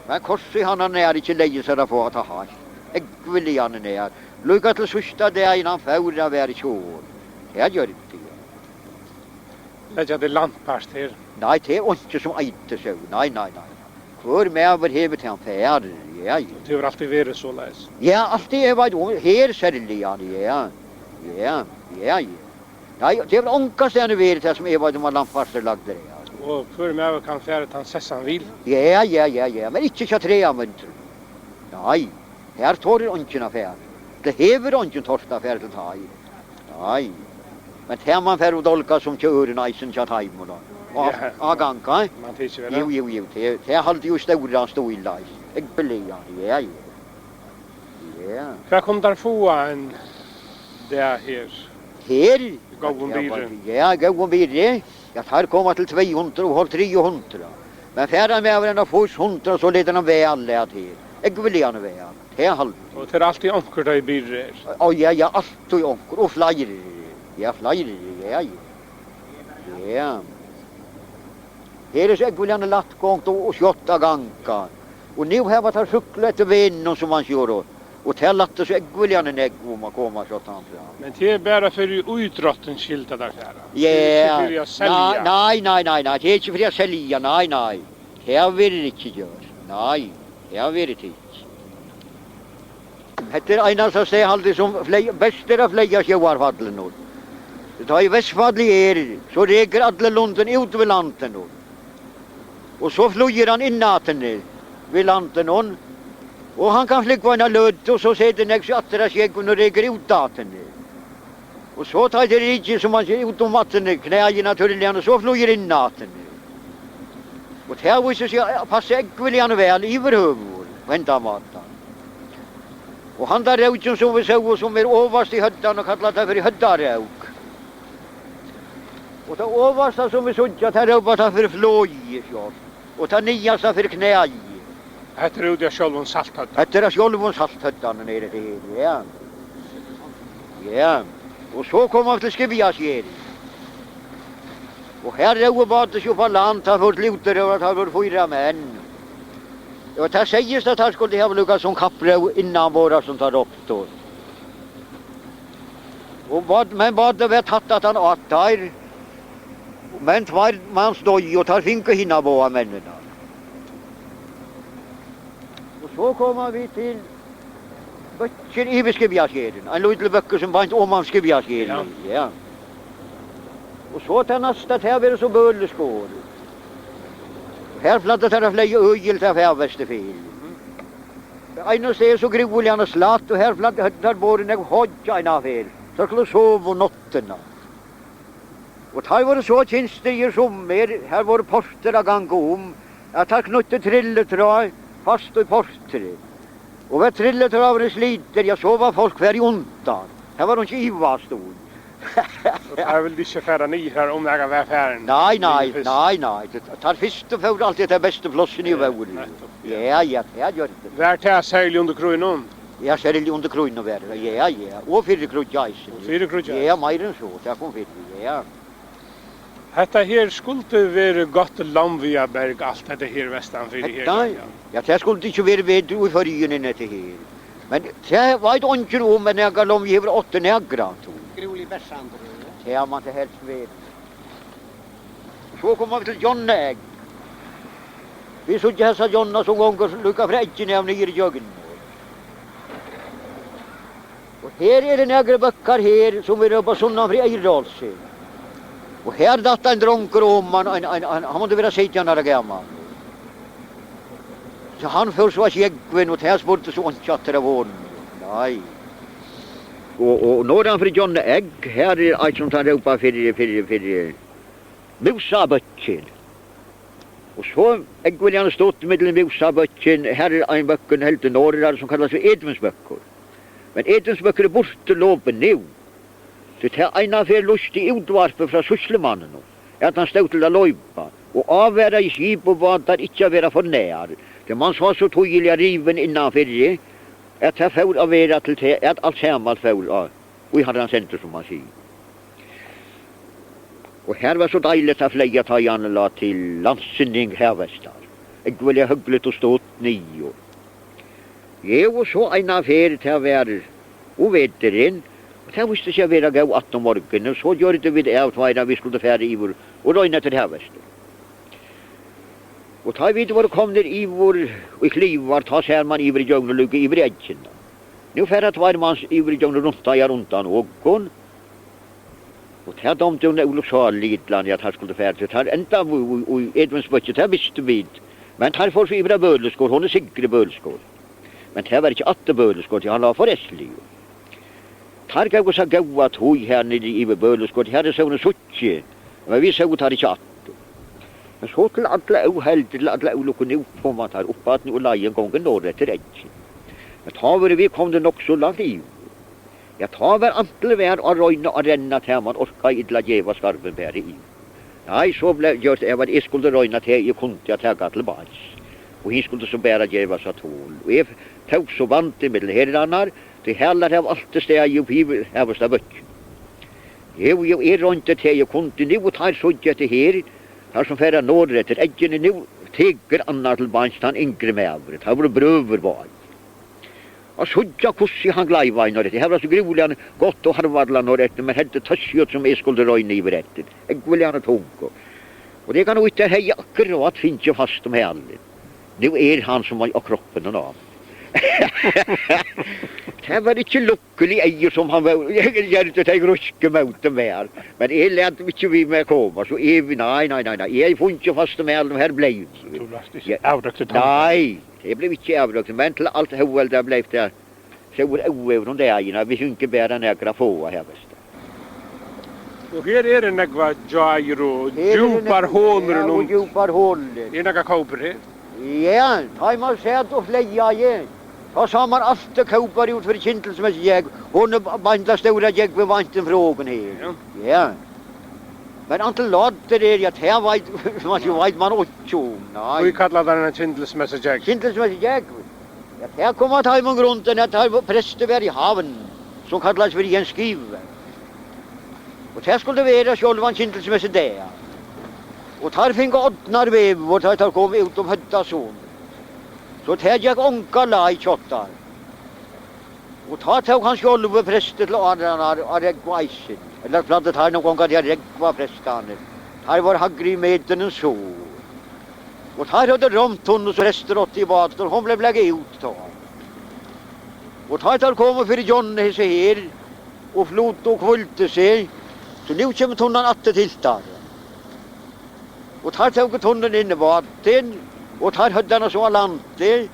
Men korset han är inte läge sig för att ha. Jag vill han är. Lycka till sista där innan förra var kjol. Det gör inte det. Det är det landpast här. Nej, det är inte som inte så. Nej. För mig över hevet han färd. Ja. Det har alltid varit så läs. Ja, alltid är vad här särlig ja. Ja. Nej, det var onkas det vet det som är vad de har landpastar lagt där. Och för mig kan färd han sessan vill. Ja, men inte så tre använder. Nej, här tar det inte affär. Det hever inte torsta affär till taj. Nej. Men här man får dolka som kör näsen till taj och då. Aganka. Man tycker väl. Jo. Det är halt ju stora stå i laj. Jag blir ja. Vad kommer där få en där här? Här? Gå om vidare. Jag tar komma till 200 och håll 300. Men färdan med över en av fos 100 så leder de väl alla till. Jag vill gärna väl. Det är halt. Och det är alltid onkur där i byrre. Ja, alltid onkur. Och flyer. Ja, flyer. Ja. Här är så jag vill gärna lattgångt och 28 gånger. Och nu har man tagit cykla efter vännen som man kör. Och det är latt så jag vill gärna nägg om man kommer så att han fram. Men det är bara för utrotten skilta där här. Ja. För att sälja. Nej. Det är inte för att sälja. Nej. Det har vi inte gjort. Nej. Det har vi inte. Det är en som säger alltid som bäst av fler sjöarfadlen nu. Det tar i västfadl i så räcker alla lunden ut vid lanten nu. Och så flyger han in natten vid lanten nu. Och han kan flyga en löd och så sätter han sig att det skeg och räcker ut daten. Och så tar det riktigt som man ser ut om vattnet, knäger naturligen och så flyger in natten. Och det här visar sig passar äggviljan väl i överhuvud. Vänta maten. Och han där raugen som vi såg som är överst i höddan och kallar det för höddaraug. Och det översta som vi såg att här överst för floj. Och det niaste för knäg. Det är det själv salthöddan. Det är själv salthöddan nere till ja. Ja. Och så kommer vi till Skibbiasjeri. Och här är överbadet ju på land har fått luter och har fått 4 män. Och det sägs att han skulle ha lyckats som kappre innan våra som tar upp då. Men vad det vet att han åt där. Men man stod och tar finka hinna på männen. Och så kommer vi till Bötchen i Skibjaskeden. En liten böcker som bant om Skibjaskeden. Ja. Och så till nästa här blir det så böleskål. Här flattar det fler ögel till färvestefil. En sted så gruvliga slatt och här flattar där bor en hodja en affär. Så skulle sova natten. Och här var det så tjänster i sommer. Här var poster av gång om. Att här knutte trilletråd fast i poster. Och vad trilletråd var det sliter. Jag såg vad folk var i ontan. Här var de inte ivastod. Jag vill inte färra ni här om jag var färren. Nej. Tar först och för alltid det bästa plåsen i världen. Ja, det gör det. Vär tar särskilt under kronan. Jag ser det under kronan värre. Ja. Och 4 krojajs. 4 krojajs. Ja, mer än så. Det kom 4. Ja. Detta här skulle vara gott Landviaberg, allt detta här västan för det här. Ja, det skulle inte vara vid i förryggen i det här. Men det var inte ånken om när jag gav vi över 8 nägra. Groli bärsand. Det har man inte helst vet. Så kommer vi till Jonna ägg. Vi såg dessa Jonna som gånger lycka frädgen av nere i jöggen. Och här är det några böckar här som är uppe sådana fri Eiralse. Och här datt en dronker om han måste vara 16 år gammal. Så han föll så att jäggven och här spurte så ontjatter av honom. Nej. Och norran för Jonna ägg, här är allt som tar ropa för musabötchen. Och så äggviljan stått med musabötchen, här är en böcken helt i norra som kallas för Edmundsböcker. Men Edmundsböcker är borta lopen nu. Så det är en affär lustig utvarpe från Syslemannen. Att han stod till att lojpa. Och avvära i skip och vantar inte vara för när. Det man sa så tydliga riven innanför det. Att det får av vara till det. Att allt sammans får av. Och vi hade en center som man säger. Och här var så dejligt att flyga ta Janela till landsynning här västar. Jag ville hyggligt och stått 9. Jo, och så en affär till att vara oveteren. Det visste jag vara gå 18 morgonen och så gör det vid avtvajna vi skulle färre i vår och röjna till det här väster. Och ta vid var kom ner i vår och i klivar ta sig man i vår djungel och lugga i vår äggen. Nu färre tvär mans i vår djungel runt någon. Och det här dom till Olofsal lidland att han skulle färre till här ända och Edmundsbötchen, det här visste vi. Men här får så i våra böleskår, hon är säkert böleskår. Men det här var inte att böleskår, han la för ässlig. Här gav oss att gå att hoj här nere i böleskåret. Här är sådana suttje. Men vi såg att det inte att. Men så till alla ohällt, till alla olyckor upp på man tar upp att nu och lagen gången norr till äggen. Jag tar vi kom det nog så långt i. Jag tar var antal vär och röjna och ränna till man orkar idla geva skarven bär i. Nej, så blev just det vad jag skulle röjna till jag kunde jag ta till bas. Och han skulle så bära geva så tål. Och jag tog så vant i medel herranar. Det hela av allt det steg i uppgivet här var det bötchen. Jag är runt det här jag kunde nu och tar så att det här som färre norr till äggen nu teger annar till banstan yngre med över. Det var bröver var. Och så jag kussi han glajva i norr. Det här var så gruvliga gott och harvadla norr men hade tassjot som jag skulle röjna i berättet. Jag vill gärna tonka. Och det kan nog inte heja akkurat finns ju fast de här. Nu är han som var kroppen och av. Det var inte lucklig eier som han var. Jag gjorde det ruske mot dem här. Men jag lät inte vi med komma. Så är vi, nej. Jag får inte fast med alla de här blev. Du last inte avdragtet. Nej, det blev inte avdragtet. Men till allt huvud där blev det. Så var oöver om det eierna. Vi skulle inte bära några få här bäst. Och här är det några jairo, djupar hålor och djupar hålor. Det är några koper här. Ja, har man sett och fleja igen. Och så har man alltid kopar ut för kintelsmässig jägg. Hon bandlar stora jägg vid vanten frågan här. Ja. Men antal låter det att här vet man också. Och vi kallar den en kintelsmässig jägg. Kintelsmässig jägg. Här kommer att ha man grunden att ha präster i haven. Som kallas för en skiv. Och här skulle det vara själva en kintelsmässig där. Och här finns åttnar vev och här kom ut om hötta son. Så här jag onkala i tjottar. Och här tog han själva präster till ådrarna och reggvajsen. Eller plattet här någon gång att jag reggva prästaner. Här var hagri meten en så. Och här hade romt hon och så präster åt i vatten och hon blev lägga ut då. Och tar kommer för John här så här och flot och kvullte sig. Så nu kommer tunnan atte tillstad. Och tar tog tunnan in i vatten och tar höddarna så alante.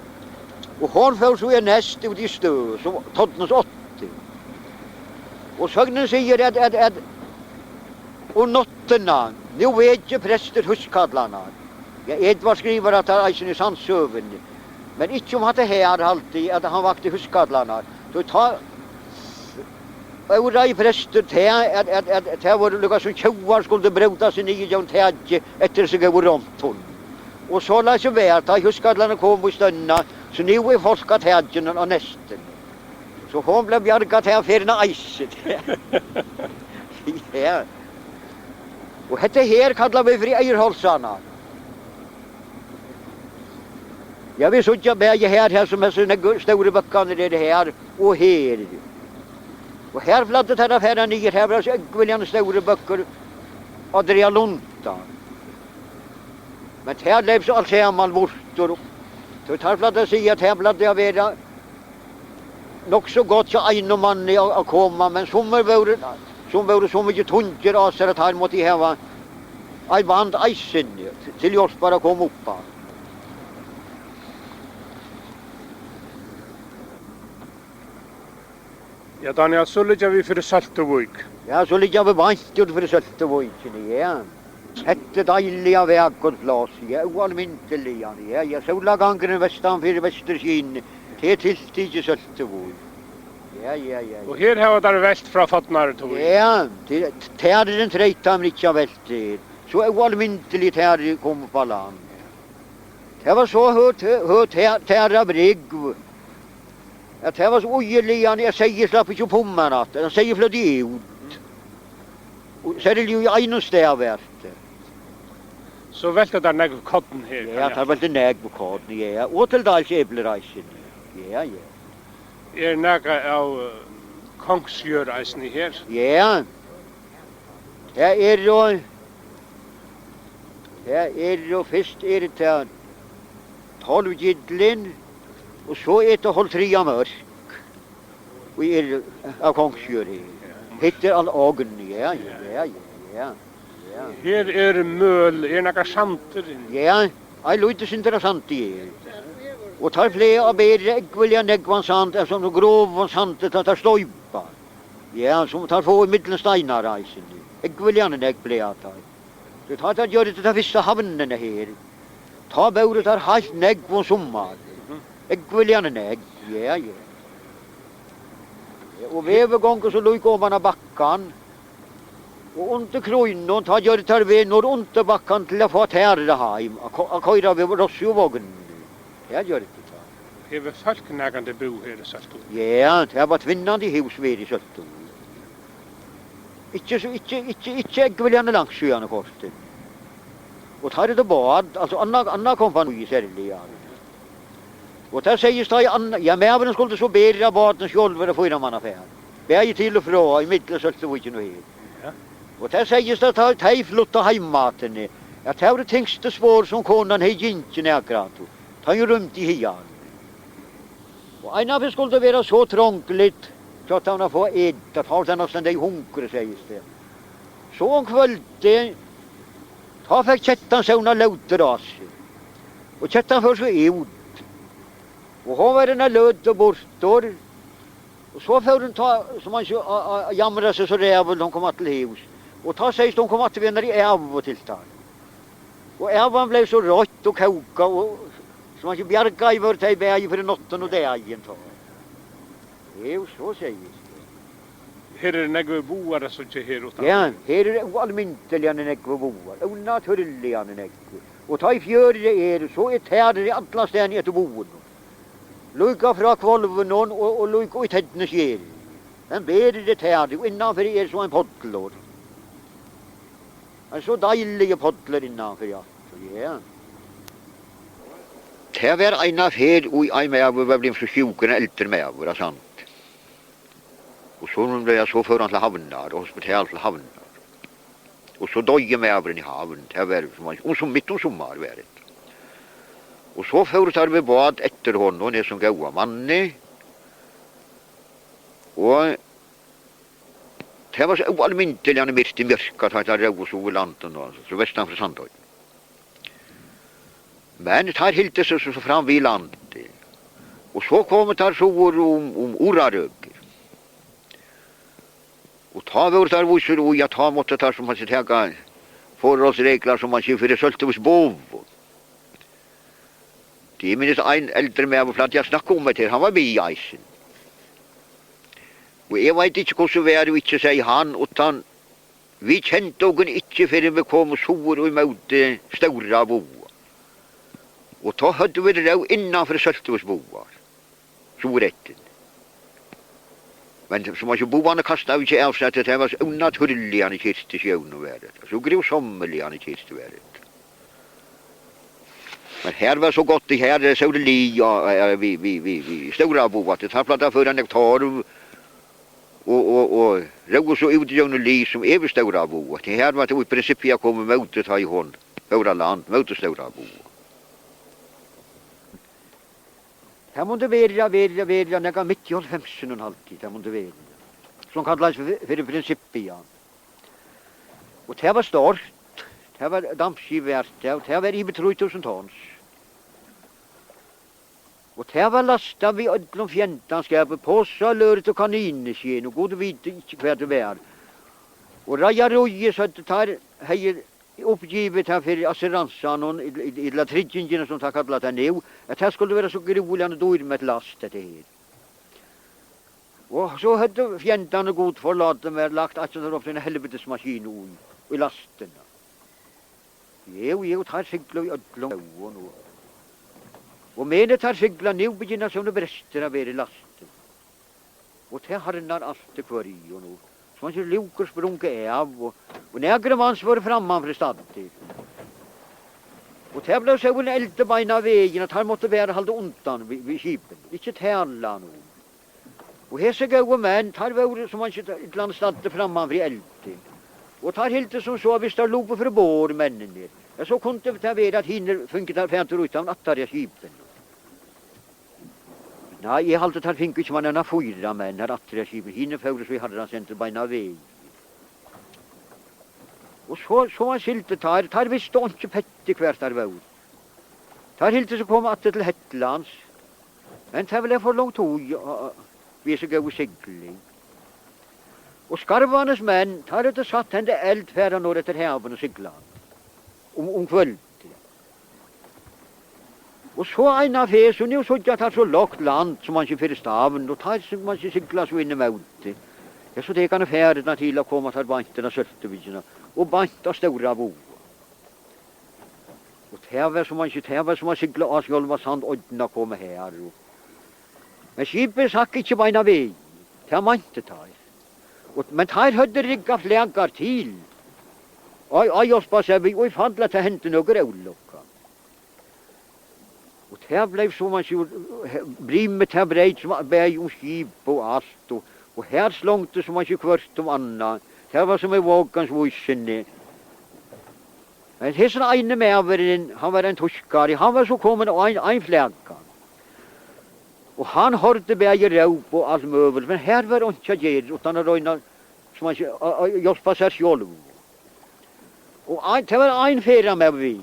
Och hon får så näst ut i stö så tottens 80. Och sögnen säger att och notterna, nu vet jag präster huskadlarna. Ja, Edvard skriver att han är i sandsöven. Men inte om att det här alltid, att han vakte huskadlarna. Så ta Ora i präster till att det var lyckas som tjoar skulle bryta sig ner i en tädje efter sig över romton. Och så lär sig värt att huskadlarna kom i stönna så nu är folk att tädjen och nästen. Så hon blev bjärgat här för en iset. Ja. Och detta här kallar vi för eierholsarna. Jag vill så inte bäga här som är såna stora böckarna det här och här. Och här fladdet här affären ner här var så äggviljan stora böcker Adria Lunta. Men här levs allt samman vårtor. Så här fladdet sig att här fladdet jag veda nog så gott så en och man att komma men som var så mycket tuncher av sig att han måtte häva en band eisen till just bara kom upp. Ja, Daniel, så ligger vi för Saltovik. Ja, så ligger vi vanstjord för Saltoviken, ja. Hette dejliga vägårdsglas, ja, oalminteliga, ja. Jag såg gången västan för Västerskinn, till tilltid i Saltovik. Ja. Och här har det väst från Fatnartovik. Ja, det är den trejta men inte välter. Så oalminteligt här kom på land. Det var så hört här brygg. Att det var så ojeliga när jag säger slapp inte på mig. Jag säger flöd ut. Och så är det ju en stäv värt. Så välte där nägg kotten här. Ja, det var inte nägg på kotten, ja. Och till dals äppelreisen. Ja. Är nägg av kongsgörreisen här? Ja. Ja, är då först är det till 12 gidlen. Och så är det håll 3 mörk. Och är av kongsgör här. Heter all agen, ja. Här är möl, är några santer. Ja, det låter intressant det. Och tar fler av bedre äggvilja näggvansant eftersom de grovvansant tar slöjpa. Ja, som tar få i mittensteinar reisen. Äggviljan äggbleat här. Så tar det gör det till vissa havnarna här. Ta bauret tar halvt nägg på sommar. Äggviljan nägg, ja. Och vid övergången så lyckas man av backan. Och inte kronon tar gör det tar vi når inte backan till att få härda hem. Och köra vid rossjovågen. Ja, gör det. Här var folk nägande bo här i Salto. Ja, det har varit vinnande hus vid i Salto. Inte äggviljan langsjöarna korten. Och tar det bad, alltså Anna kompani särliga. Och där sägs det ja, men även skulle så bära baden själva och få innan man affär. Bäge till och från i mitten så det var inte något helt. Och där sägs det att de flyttar hemmaten. Att det var det tyngsta svår som konan hej inte näkrat. Ta ju runt i hian. Och en av dem skulle vara så trångligt så att han får äta. Att han nästan dig hunkar sägs det. Så en kvällte ta fick kättan såna låter av sig. Och kättan för så ut. Och hon var den löd och bortor. Och så får hon ta, som man jamrar sig så rävel de kom till hus. Och ta sig de kom att vända i äv och tillstånd. Och ävan blev så rått och koka och som man bjärka i vårt i berg för notten och det igen tar. Jo, så sägs det. Här är nägve boare som inte här utan. Ja, här är det oalminteliga nägve boar. Onaturliga nägve. Och ta i fjörde är så är täder i alla städer ett boen. Lycka från kvalven och lycka i täddens gel. Den ber det täder och innanför är så en poddlår. En så dejliga poddlor innanför ja. Ja. Det var en affär och en med var blev så sjuken äldre med var sant. Och så blev jag så föran till havnar och hospital till havnar. Och så döje med över i haven. Det var som som mitt om sommar var det. Och så företar vi bad efter honom, det som gav manne. Och det var så allmäntiligare mitt i mörkat att det röv så lanten och så västan för Sandhöj. Men det här hilde sig så fram vid landet. Och så kom det här så om oraröger. Och ta vår där vissor och jag tar mot det här som man sitt häga förhållsregler som man ser för det söltevs bov. Det minns en äldre med för att jag snackade om det han var med i isen. Och jag vet inte hur så var det inte säga han utan vi kände ogen inte förrän vi kom sår och emot stora boar. Och då hade vi det då innanför söltevs boar. Så rätten. Men som man ju boarna kastade vi inte av sig att det var så onaturliga i kistsjön och värdet. Så grusomliga i kistvärdet. Men här var så gott det här så det vi stora boar. Det tar platta för en hektar och rög så ut i li som är stora boar. Det här var det i princip jag kommer mot det här i hånd. Våra land mot det stora boar. Här måste välja näga mitt i 50 alltid. Här måste välja. Som kallas för principia. Och det var stort. Det var dampskivärt. Det var i 3000 tons. Och det var lastat vid ödlom fjäntanskapet på så löret och kaninesken och god vid inte kvar det var. Och raja roje så att det tar hejer uppgivet här för assuransan och i latridgingen som tar kallat här nu. Att här skulle vara så groliga dår med last det här. Och så hade fjäntan och god förlaten med lagt att det var en helvetesmaskin i lasten. Jo, tar sigla i ödlom och med det tar sigla nu begynner som det brästerna vara i lasten. Och det harnar allt kvar i och nu. Så man ser lukor sprunka av och nägra mans var framman för staden. Och det blev så en äldre beina vägen att han måtte vara halda undan vid kipen. Inte tälla nu. Och hese gåa män tar var som man sitter ett land staden framman för äldre. Och tar helt som så visst där lopo för bor männen ner. Ja, så kunde det vara att hinner funkar fäntor utan att ta kipen. Nej, jag hade tagit fink man en fyra män här att det kipen hinner för så vi hade den center beina väg. Och så var siltet tar vi stånke petti kvärt där var. Tar helt så kom att till Hetlands. Men det var för långt tog vi så gå segling. Och skarvarnas män tar det satt hände eld färra norr efter haven och segla. Om kväll. Och så en affär så nu så jag tar så lågt land som man inte för staven och tar man sig segla så in i mot. Ja, så det kan affärerna till att komma till banterna söltevisorna och banta stora bo. Och det var som man segla av själva sand odna komma här. Men skipet sack inte beina väg. Det man inte tar. Men här hade rigga flägar till. Aj, jag spasade vi och fann att det hände några olycka. Och det blev så man så brimmet här breit som berg om skip och ast och här slångte som man så kvart om annan. Det var som en vågans vissenne. Men det är sån ene med han var en torskare. Han var så kommen en fläga. Och han hörde berg rop och allt möbel. Men här var det inte gärd utan att röjna som man jag spasade själv. Och det var en färra med vi.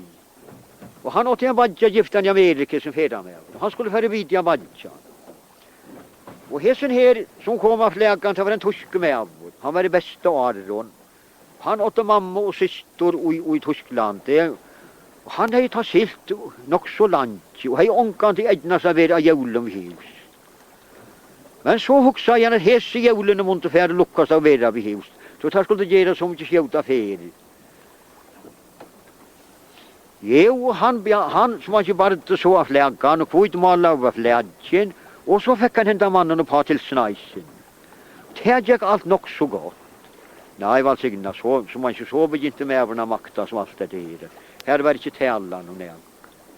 Och han åt en badja giftan i Amerika som färra med. Han skulle färra vidja badja. Och hessen här som kom av flägan, det var en torsk med. Han var det bästa Aron. Han åt mamma och syster i Tyskland. Och han hade tagit silt nog så långt. Och hade ångan till ägna sig vid julen vid hus. Men så huxade jag att hesse julen måste färra lukas av veda vid hus. Så det skulle göra som inte skjuta fel. Jo, han som var ju bara så av flägan och kvitt måla av flägen. Och så fick han hända mannen och på till snajsen. Det gick allt nog så gott. Nej, var signa så man inte så begynte med överna makta som allt det är. Här var inte tälan och näg.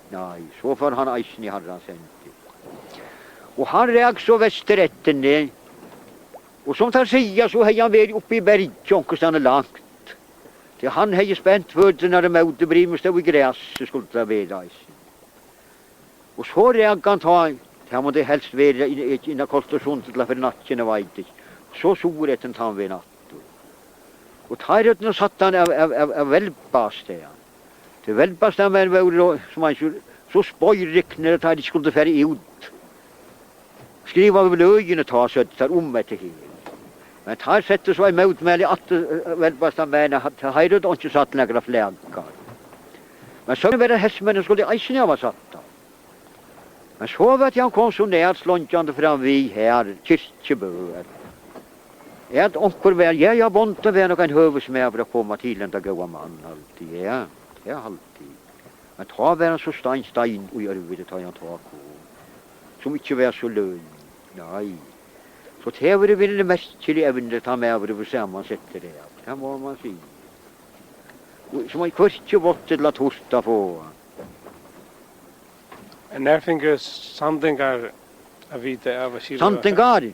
Nej, så får han eisen i harran senti. Och han räg så västerrätten ner. Och som tar säga så hej han varit uppe i bergtjonkostan lagt. Till han hej spänt fötterna med det brim och stod i gräs så skulle ta vid eisen. Och så räg han ta. Han måste helst vara innan konstitutionen till för natten och vet inte. så soretten han ved natt. Og tarjøtten satt han av velbast det. Til velbast han var som han så spøyrikner at han ikke skulle fære ut. Skriva over løgene ta så det etter hele. Men tar sette så imot med at velbast han var til heiret og ikke satt lenger av flænkar. Men så var det hestmennene skulle eisen jeg var satt da. Men så vet jeg han kom så ned slåntjande fram vi her, kyrkjebøer. At onkur vær, jeg bonte vær nok en høvesmed for å komme til en dag gåa mann alltid, ja, alltid. Men ta vær han så stein og gjør det ta han tak på, som ikke vær så løgn, nei. Så det var det mest til evne ta med over det sammen setter det, det må man si. Som man ikke vått til at hosta på. En finnes Sandingar av vite av Kilo? Sandingar?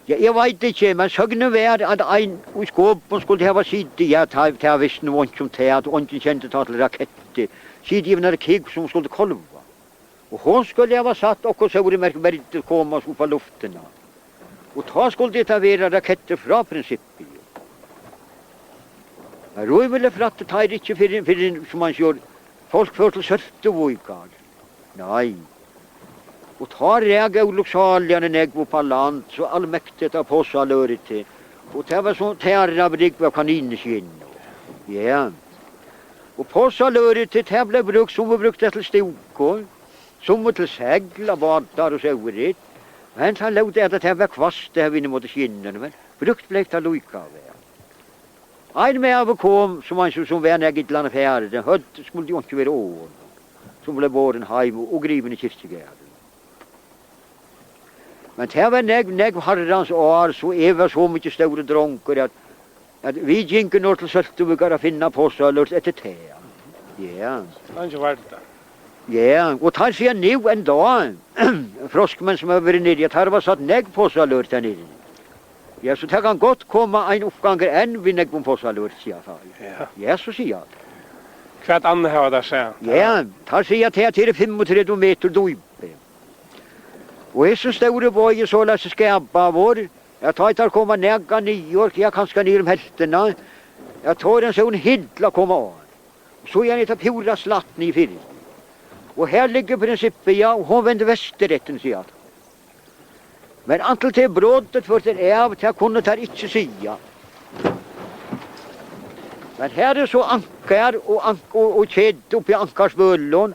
Ja, jeg vet ikke, men søgne var at en i skåpen skulle hava sida, ja, ta visste noe som teat, og ikke kjente ta til raketter. Sidgivende kig som skulle kolva. Og hun skulle hava satt okkur sauri merkverdig koma så på luftena. Og ta skulle det være raketter fra prinsippet. Men roi ville fratte tar ikke fyrir som man sier, folk før til sørtevoikar. Nei. Og tar rega uluksaljane negvo på land, så allmektet av påsa løret til. Og det var sånn terra brygg av kanineskinn. Ja. Og påsa løret til, det ble brukt, som var brukt til stokor, som var til segl, badar og sauret. Men han lovde at det var kvast, det var inne mot skinnene, men brukt ble det lukka av det. Ein med av kom, som han som var neget lande færre, den høtt skulle jo ikke være åren, som ble båren heim og griven i kyrkjegæren. Men det var negv harrans år, så var så mye store dronker at vi gikk nå til Søltevukar å finne på seg etter te. Ja. Det er ikke vært det. Ja, og tar sier nå en dag, froskmenn som har vært nere, at her var satt negv på seg lurt der nere. Ja, så det kan godt komme en oppganger enn vi negv på seg lurt, sier jeg. Ja, så sier jeg. Hva annet har det seg? Ja, tar sier at det er 35 meter dype. Og jeg synes det var bøye så la seg skapa vår. Jeg tar ikke å komme nega 9 år, jeg kan skal ned om heltene. Jeg tar en sånn hidla komme av. Så jeg ned til pura slatten i fyrir. Og her ligger prinsippet, ja, og hun vender vesterretten, sier jeg. Men antall til brådet for det av, til jeg kunne der ikke sida. Men her er så anker og kjedd oppi ankarsbøllån,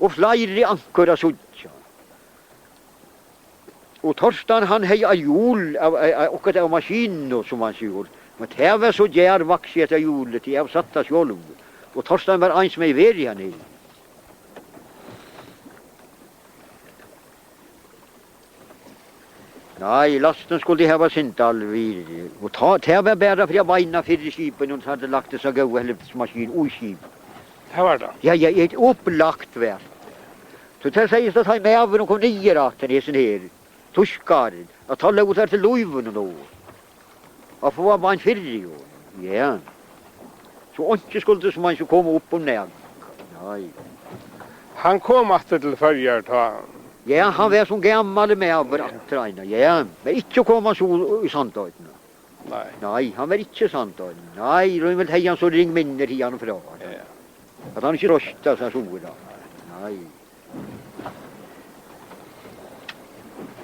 og flere anker av sudja. Og Torsten han hei av hjul, akkurat av maskinen som han sier. Men det var så djærvaks etter hjulet, jeg har satt av sjål. Og Torsten var en som er ved igjen i. Nei, lasten skulle de hava sint alvir. Og det var bare for jeg beina fyrir skipen, og hadde lagt det så gode helvetsmaskin og skip. Det var det? Ja, jeg er opplagt vær. Så det sies at han med av og kom 9 raten i sin her. Tuskaren, at han låg der til løyven nå. Og for var man 4 år. Ja. Så ikke skulle det som han skulle komme opp og ned. Nei. Han kom atter til førjer ta. Ja, han var som gammal med over treina. Ja, men ikke kom han så i Sandøyden. Nei. Nei, han var ikke Sandøyden. Nei, Røymelt hei han så ring minner hi han fra. Ja. At han ikke røsta seg så. Nei.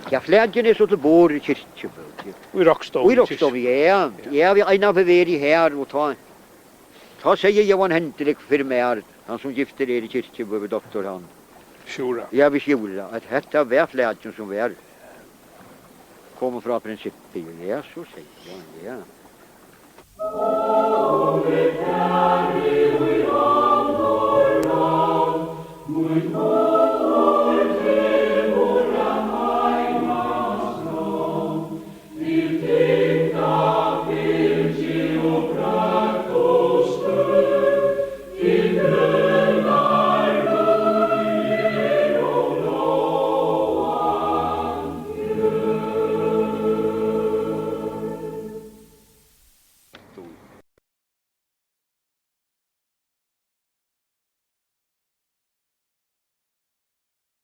Ja, flægen er så til bor i kyrkjebøk. Og i Rockstov. Og i Rockstov, ja. Ja, vi er en av i her, og ta sier Johan Hendrik for meg, han som gifter i kyrkjebøk, doktor han. Sjura. Ja, vi sjura, at dette var flægen som var. Kommer fra prinsippet, ja, så sier han, ja. Oh,